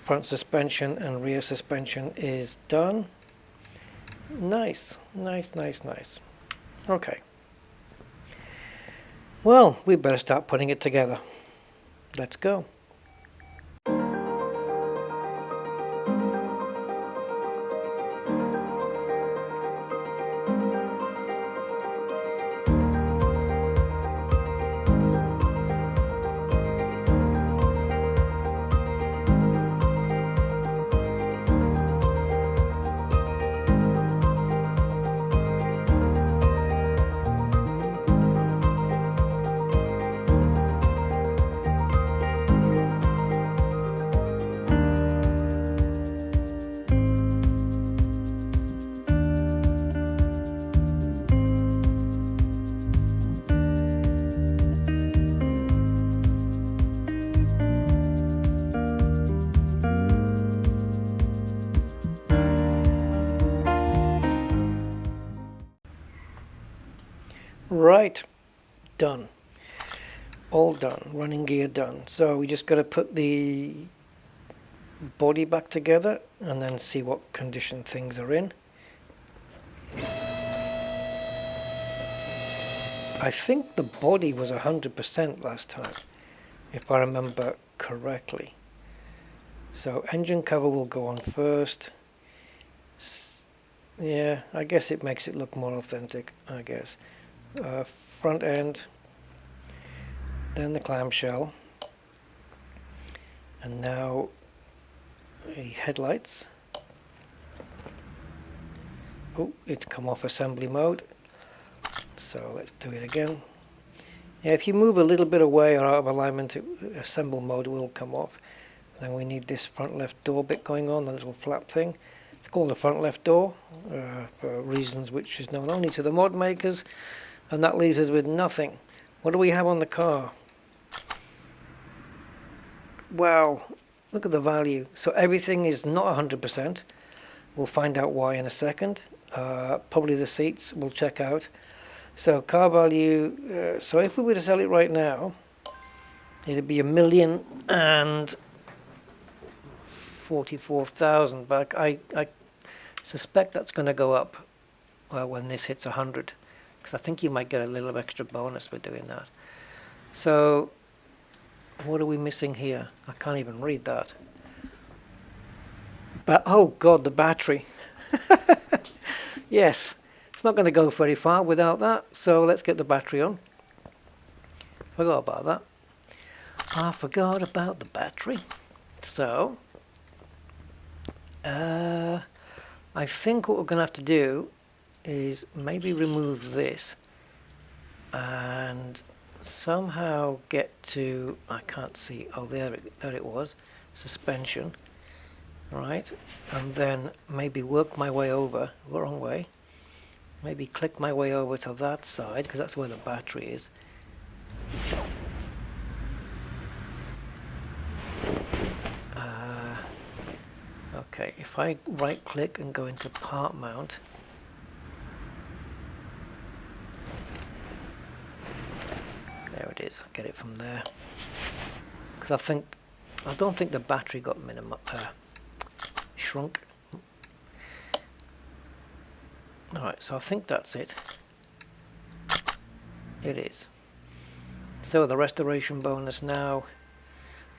Front suspension and rear suspension is done. Nice, nice, nice, nice. Okay. Well, we better start putting it together. Let's go. Right, done. All done. Running gear done. So we just got to put the body back together and then see what condition things are in. I think the body was 100% last time, if I remember correctly. So engine cover will go on first. Yeah, I guess it makes it look more authentic, I guess. Front end, then the clamshell, and now the headlights. Oh, it's come off assembly mode, so let's do it again. Yeah, if you move a little bit away or out of alignment, assemble mode will come off. Then we need this front left door bit going on, the little flap thing. It's called a front left door for reasons which is known only to the mod makers. And that leaves us with nothing. What do we have on the car? Wow, look at the value. So everything is not 100%. We'll find out why in a second. Probably the seats we'll check out. So car value, so if we were to sell it right now, it'd be $1,044,000. But I suspect that's going to go up when this hits 100. Because I think you might get a little extra bonus for doing that. So, what are we missing here? I can't even read that. But oh God, the battery. Yes. It's not going to go very far without that, so let's get the battery on. Forgot about that. I forgot about the battery. So, I think what we're going to have to do is maybe remove this and somehow get to, I can't see, oh there it was, suspension, right, and then maybe work my way over, wrong way, maybe click my way over to that side because that's where the battery is. Okay, if I right click and go into part mount, there it is, I'll get it from there, because I don't think the battery got shrunk. Alright, so I think that's it. It is. So the restoration bonus now,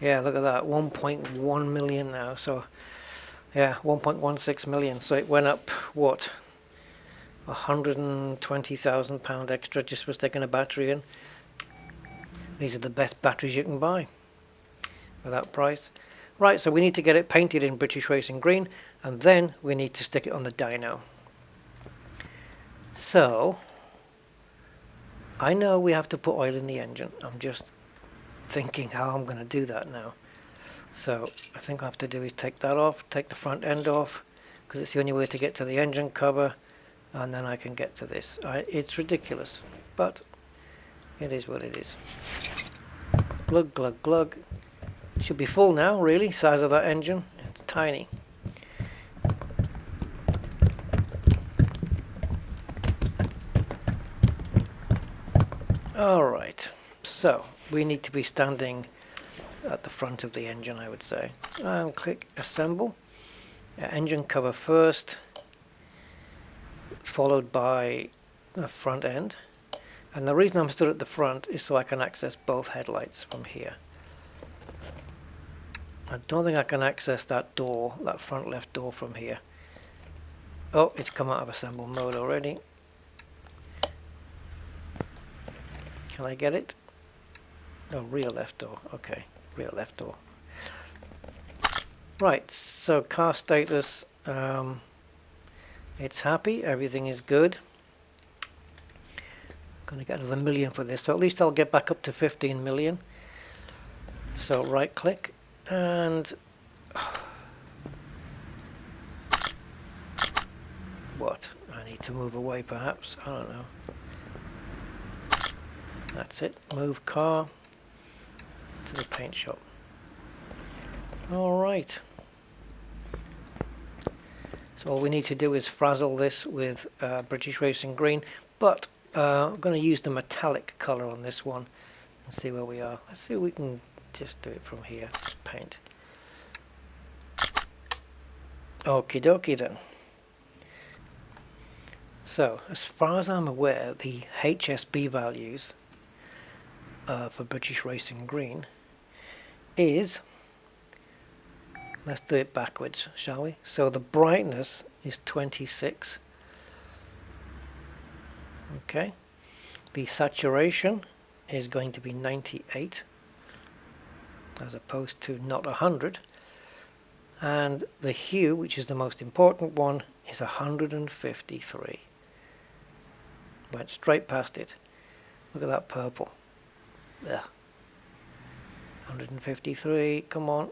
yeah, look at that, 1.1 million now, so yeah, 1.16 million, so it went up, what, £120,000 extra just for sticking a battery in. These are the best batteries you can buy for that price. Right, so we need to get it painted in British Racing Green, and then we need to stick it on the dyno. So, I know we have to put oil in the engine. I'm just thinking how I'm going to do that now. So I think what I have to do is take that off, take the front end off, because it's the only way to get to the engine cover, and then I can get to this. It's ridiculous, but it is what it is. Glug, glug, glug. It should be full now, really, size of that engine. It's tiny. Alright, so we need to be standing at the front of the engine, I would say. And click assemble. Engine cover first, followed by the front end. And the reason I'm stood at the front is so I can access both headlights from here. I don't think I can access that door, that front left door from here. Oh, it's come out of assemble mode already. Can I get it? No, rear left door. Okay, rear left door. Right, so car status, it's happy, everything is good. Going to get to the million for this, so at least I'll get back up to 15 million. So right click and what? I need to move away perhaps, I don't know. That's it, move car to the paint shop. Alright. So all we need to do is frazzle this with British Racing Green, but I'm going to use the metallic colour on this one and see where we are. Let's see if we can just do it from here, just paint. Okie dokie then. So, as far as I'm aware, the HSB values for British Racing Green is, let's do it backwards, shall we? So the brightness is 26. Okay. The saturation is going to be 98 as opposed to not 100. And the hue, which is the most important one, is 153. Went straight past it. Look at that purple. There. 153, come on.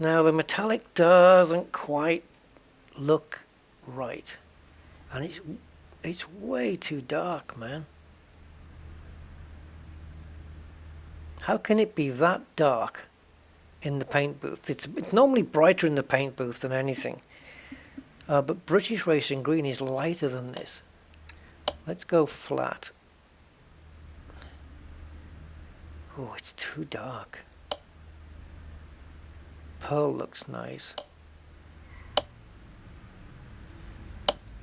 Now the metallic doesn't quite look right, and it's way too dark, man. How can it be that dark in the paint booth? It's normally brighter in the paint booth than anything, but British Racing Green is lighter than this. Let's go flat. Oh, it's too dark. Pearl looks nice.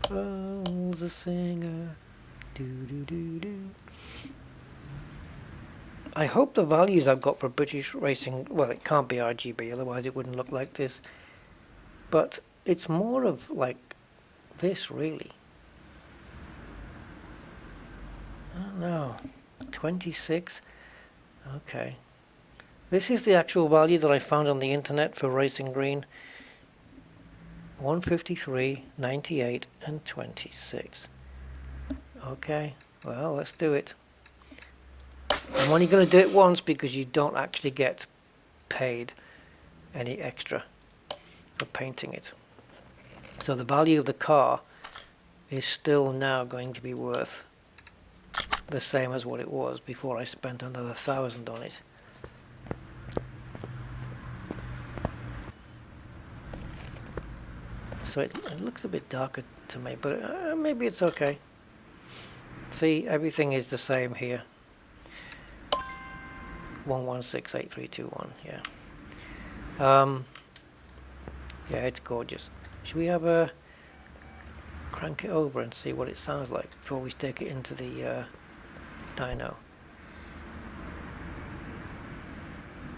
Pearl's a singer. Do do do do. I hope the values I've got for British Racing, well, it can't be RGB, otherwise it wouldn't look like this. But it's more of like this really. I don't know. 26. Okay. This is the actual value that I found on the internet for racing green. 153, 98, and 26. Okay, well, let's do it. I'm only going to do it once because you don't actually get paid any extra for painting it. So the value of the car is still now going to be worth the same as what it was before I spent another 1,000 on it. So it looks a bit darker to me, but maybe it's okay. See, everything is the same here. 1168321, yeah. Yeah, it's gorgeous. Should we have a crank it over and see what it sounds like before we stick it into the dyno?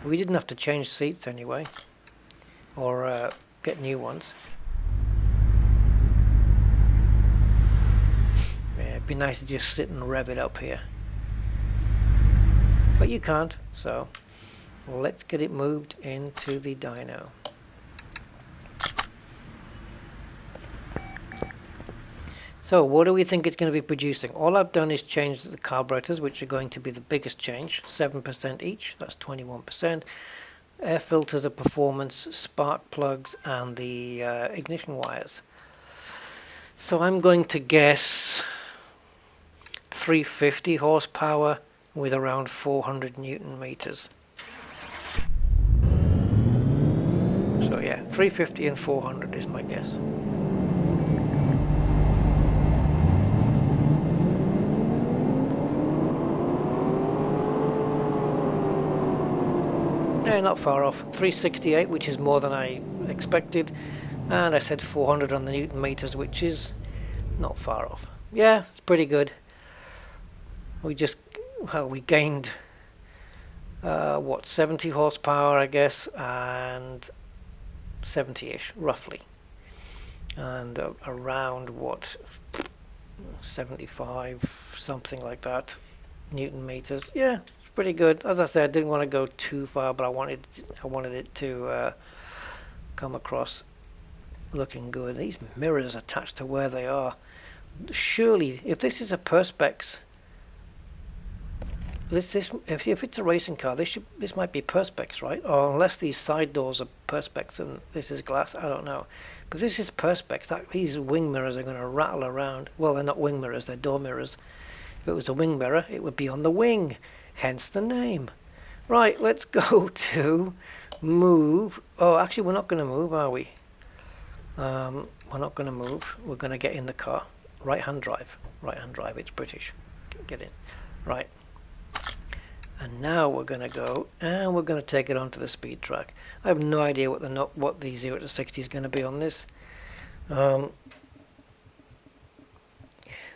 We didn't have to change seats anyway, or get new ones. Yeah, it'd be nice to just sit and rev it up here. But you can't, so let's get it moved into the dyno. So what do we think it's going to be producing? All I've done is change the carburetors, which are going to be the biggest change, 7% each, that's 21%. Air filters are performance, spark plugs, and the ignition wires. So I'm going to guess 350 horsepower with around 400 Newton meters. So yeah, 350 and 400 is my guess. Yeah, not far off. 368, which is more than I expected, and I said 400 on the Newton meters, which is not far off. Yeah, it's pretty good. We gained what, 70 horsepower, I guess, and 70-ish roughly, and around what, 75, something like that, Newton meters. Yeah, it's pretty good. As I said, I didn't want to go too far, but I wanted it to come across looking good. These mirrors attached to where they are. Surely, if this is a Perspex, if it's a racing car, this might be Perspex, right? Or unless these side doors are Perspex and this is glass, I don't know. But this is Perspex. These wing mirrors are going to rattle around. Well, they're not wing mirrors, they're door mirrors. If it was a wing mirror, it would be on the wing, hence the name. Right, let's go to move. Oh, actually, we're not going to move, are we? We're not going to move. We're going to get in the car. Right-hand drive. Right-hand drive. It's British. Get in. Right. And now we're going to go and we're going to take it onto the speed track. I have no idea what the 0 to 60 is going to be on this.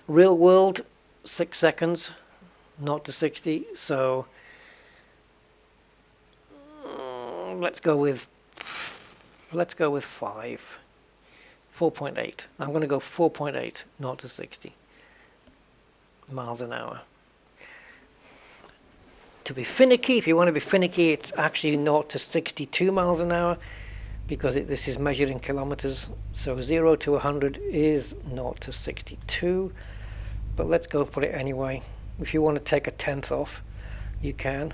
Real world, 6 seconds, 0 to 60. So let's go with 5. 4.8. I'm going to go 4.8, 0 to 60 miles an hour. To be finicky, if you want to be finicky, it's actually 0 to 62 miles an hour because this is measured in kilometers. So 0 to 100 is 0 to 62. But let's go for it anyway. If you want to take a tenth off, you can.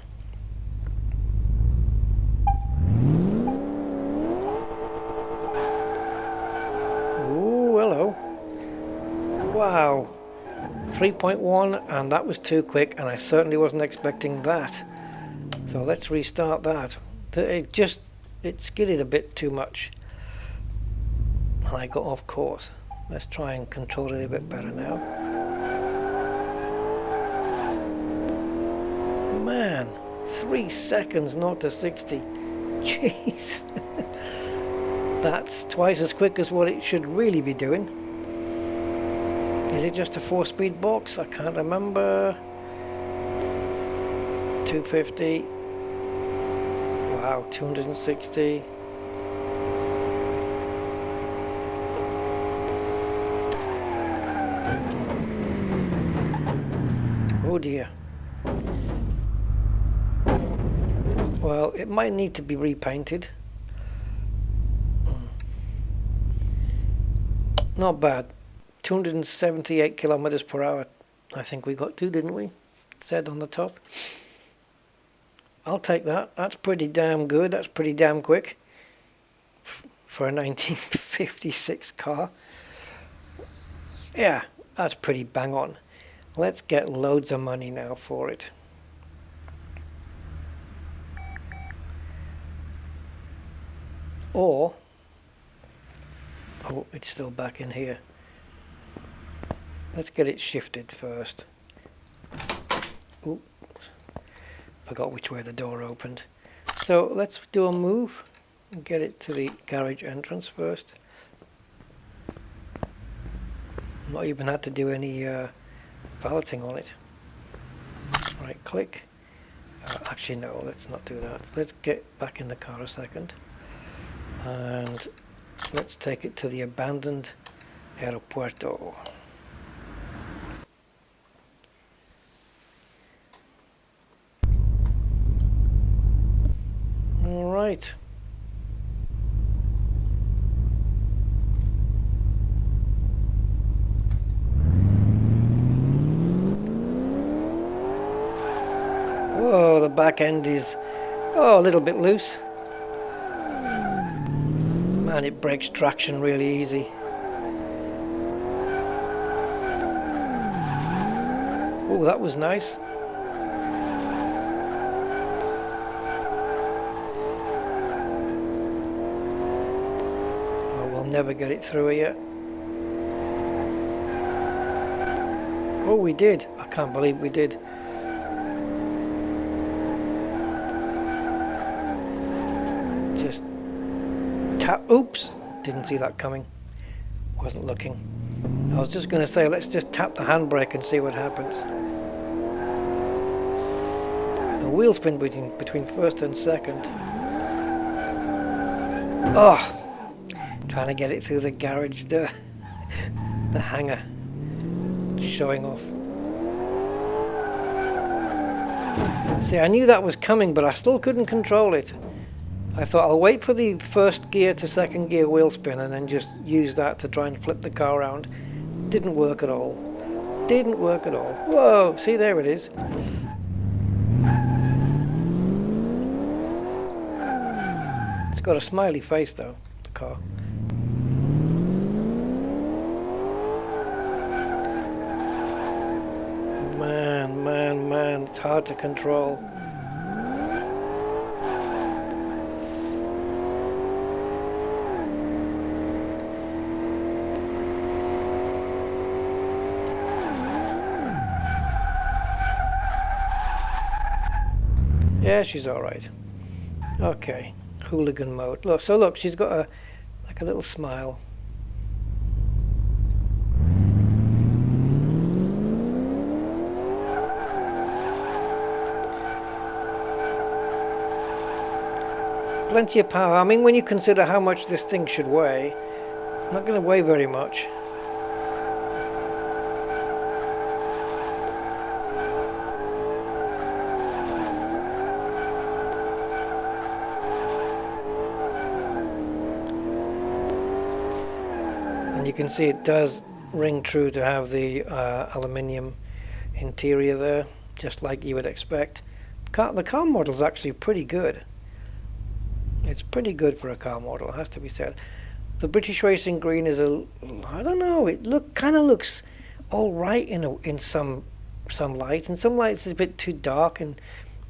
Ooh, hello. Wow. 3.1, and that was too quick, and I certainly wasn't expecting that. So let's restart that. It skidded a bit too much and I got off course. Let's try and control it a bit better now. Man, 3 seconds, 0 to 60. Jeez. That's twice as quick as what it should really be doing. Is it just a 4-speed box? I can't remember. 250. Wow, 260. It might need to be repainted. Not bad. 278 kilometers per hour. I think we got to, didn't we? It said on the top. I'll take that. That's pretty damn good. That's pretty damn quick for a 1956 car. Yeah, that's pretty bang on. Let's get loads of money now for it. Or, oh, it's still back in here. Let's get it shifted first. Oops, forgot which way the door opened. So let's do a move and get it to the garage entrance first. Not even had to do any valeting on it. Right click. Actually no, let's not do that. Let's get back in the car a second. And let's take it to the abandoned aeropuerto. All right. Whoa, the back end is a little bit loose. Man, it breaks traction really easy. Oh, that was nice. Oh, we'll never get it through here. Oh, we did. I can't believe we did. Just tap. Oops, didn't see that coming. Wasn't looking. I was just going to say, let's just tap the handbrake and see what happens. The wheel spin between first and second. Oh, trying to get it through the garage, the hanger, showing off. See, I knew that was coming, but I still couldn't control it. I thought I'll wait for the first gear to second gear wheel spin and then just use that to try and flip the car around. Didn't work at all. Didn't work at all. Whoa, see, there it is. It's got a smiley face though, the car. Man, it's hard to control. Yeah, she's all right. Okay, hooligan mode. Look, so look, she's got like a little smile. Plenty of power. I mean, when you consider how much this thing should weigh, it's not going to weigh very much. And you can see it does ring true to have the aluminium interior there, just like you would expect. The car model is actually pretty good. It's pretty good for a car model, it has to be said. The British Racing Green is I don't know, it kind of looks all right in some lights. In some lights it's a bit too dark, and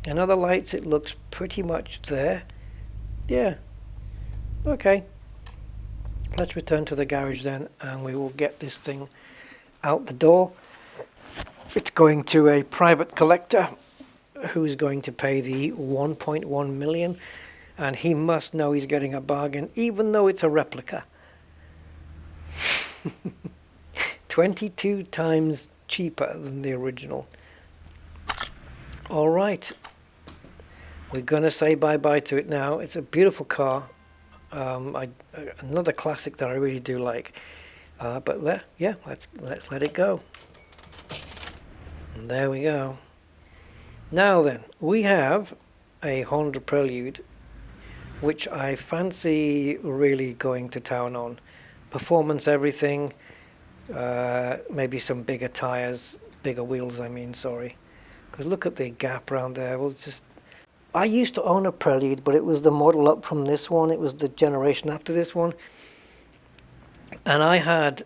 in other lights it looks pretty much there. Yeah. Okay. Let's return to the garage then, and we will get this thing out the door. It's going to a private collector who's going to pay the 1.1 million. And he must know he's getting a bargain, even though it's a replica. 22 times cheaper than the original. All right. We're going to say bye-bye to it now. It's a beautiful car. Another classic that I really do like. But let's let it go. And there we go. Now then, we have a Honda Prelude which I fancy really going to town on. Performance, everything, maybe some bigger tires, bigger wheels, I mean, sorry. Because look at the gap around there. Well, just, I used to own a Prelude, but it was the model up from this one. It was the generation after this one. And I had,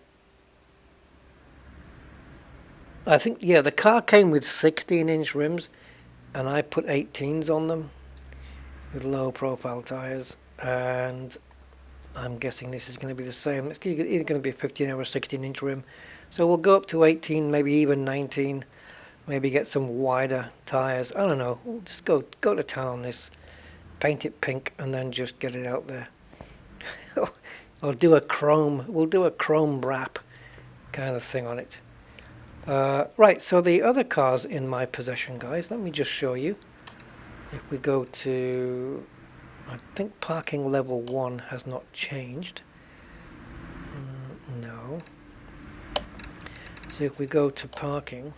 I think, yeah, the car came with 16-inch rims, and I put 18s on them with low profile tires, and I'm guessing this is going to be the same. It's either going to be a 15 or a 16-inch rim. So we'll go up to 18, maybe even 19, maybe get some wider tires. I don't know. We'll just go to town on this, paint it pink, and then just get it out there. Or do a chrome. We'll do a chrome wrap kind of thing on it. Right, so the other cars in my possession, guys, let me just show you. If we go to, I think parking level 1 has not changed. No. So if we go to parking,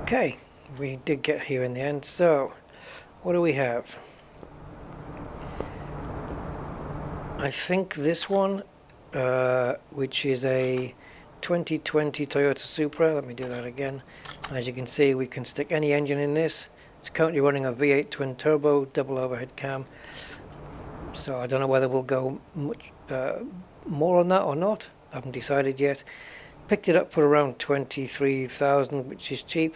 okay, we did get here in the end. So what do we have? I think this one, which is a 2020 Toyota Supra. Let me do that again. As you can see, we can stick any engine in this. It's currently running a V8 twin turbo, double overhead cam. So I don't know whether we'll go much more on that or not. I haven't decided yet. Picked it up for around 23,000, which is cheap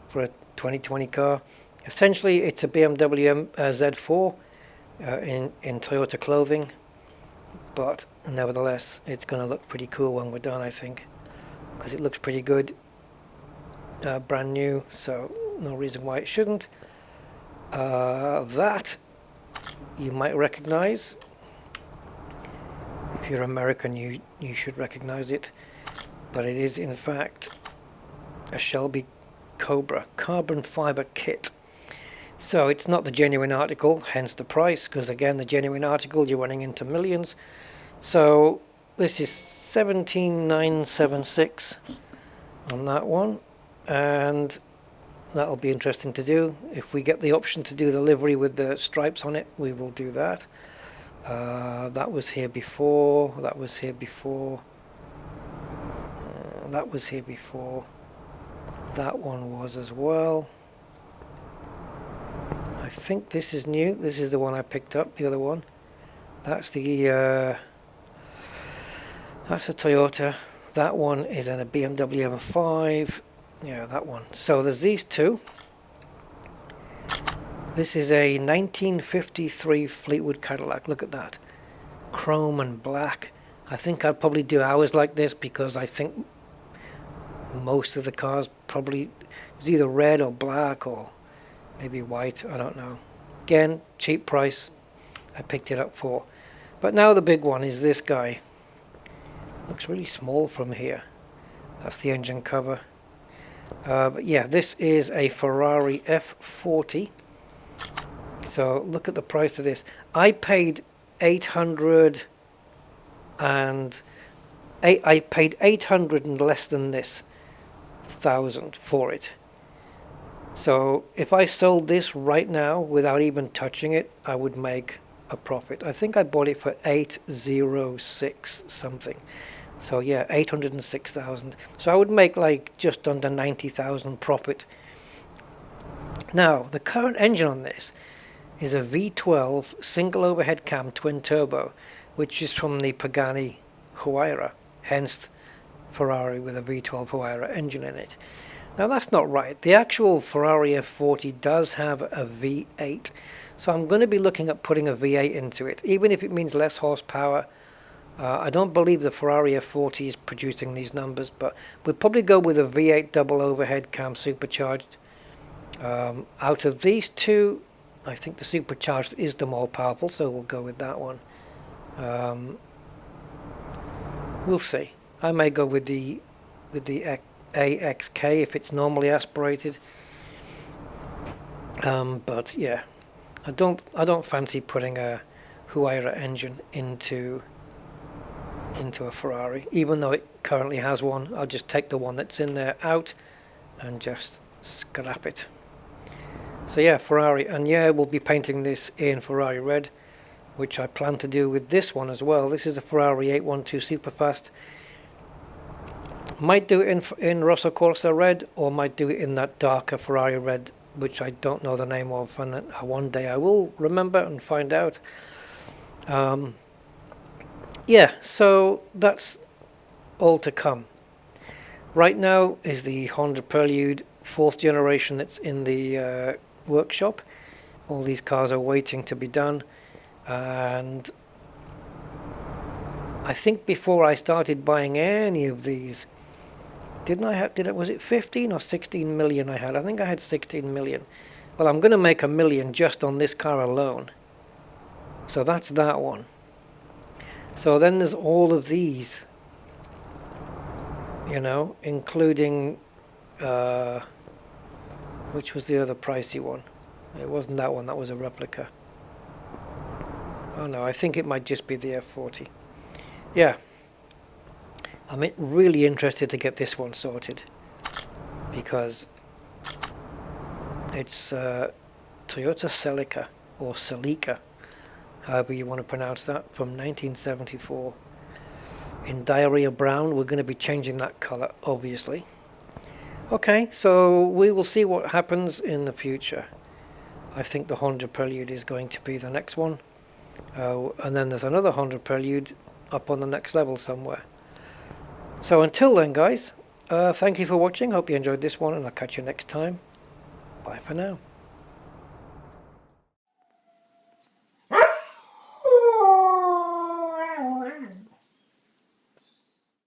for a 2020 car. Essentially, it's a BMW Z4 in Toyota clothing, but nevertheless, it's going to look pretty cool when we're done, I think, because it looks pretty good, brand new, so no reason why it shouldn't. That you might recognize. If you're American, you should recognize it, but it is in fact a Shelby Cobra carbon fiber kit. So it's not the genuine article, hence the price, because again, the genuine article, you're running into millions. So this is 17,976 on that one, and that'll be interesting to do. If we get the option to do the livery with the stripes on it, we will do that. That was here before, that was here before, that was here before, that one was as well. I think this is new. This is the one I picked up, the other one. That's the that's a Toyota. That one is in a BMW M5. Yeah, that one. So there's these two. This is a 1953 Fleetwood Cadillac. Look at that. Chrome and black. I think I'd probably do hours like this because I think most of the cars probably is either red or black or maybe white. I don't know. Again, cheap price. I picked it up for. But now the big one is this guy. Looks really small from here. That's the engine cover. But yeah, this is a Ferrari F40. So look at the price of this. I paid 800 and I paid 800 and less than this 1,000 for it. So if I sold this right now without even touching it, I would make a profit. I think I bought it for 806 something. So yeah, 806,000. So I would make like just under 90,000 profit. Now, the current engine on this is a V12 single overhead cam twin turbo, which is from the Pagani Huayra, hence Ferrari with a V12 Huayra engine in it. Now that's not right. The actual Ferrari F40 does have a V8, so I'm going to be looking at putting a V8 into it, even if it means less horsepower. I don't believe the Ferrari F40 is producing these numbers, but we'll probably go with a V8 double overhead cam supercharged. Out of these two, I think the supercharged is the more powerful, so we'll go with that one. We'll see. I may go with the AXK if it's normally aspirated. But yeah, I don't fancy putting a Huayra engine into a Ferrari, even though it currently has one. I'll just take the one that's in there out and just scrap it. So yeah, Ferrari, and yeah, we'll be painting this in Ferrari red, which I plan to do with this one as well. This is a Ferrari 812 Superfast. Might do it in Rosso Corsa red, or might do it in that darker Ferrari red, which I don't know the name of, and one day I will remember and find out. Yeah, so that's all to come. Right now is the Honda Prelude 4th generation that's in the workshop. All these cars are waiting to be done, and I think before I started buying any of these, was it 15 or 16 million I had? I think I had 16 million. Well, I'm going to make $1 million just on this car alone. So that's that one. So then there's all of these, you know, including, which was the other pricey one? It wasn't that one, that was a replica. Oh no, I think it might just be the F40. Yeah. I'm really interested to get this one sorted, because it's Toyota Celica, or Celica, however you want to pronounce that, from 1974. In Diarrhea Brown. We're going to be changing that colour, obviously. Okay, so we will see what happens in the future. I think the Honda Prelude is going to be the next one. And then there's another Honda Prelude up on the next level somewhere. So until then, guys, thank you for watching. Hope you enjoyed this one, and I'll catch you next time. Bye for now.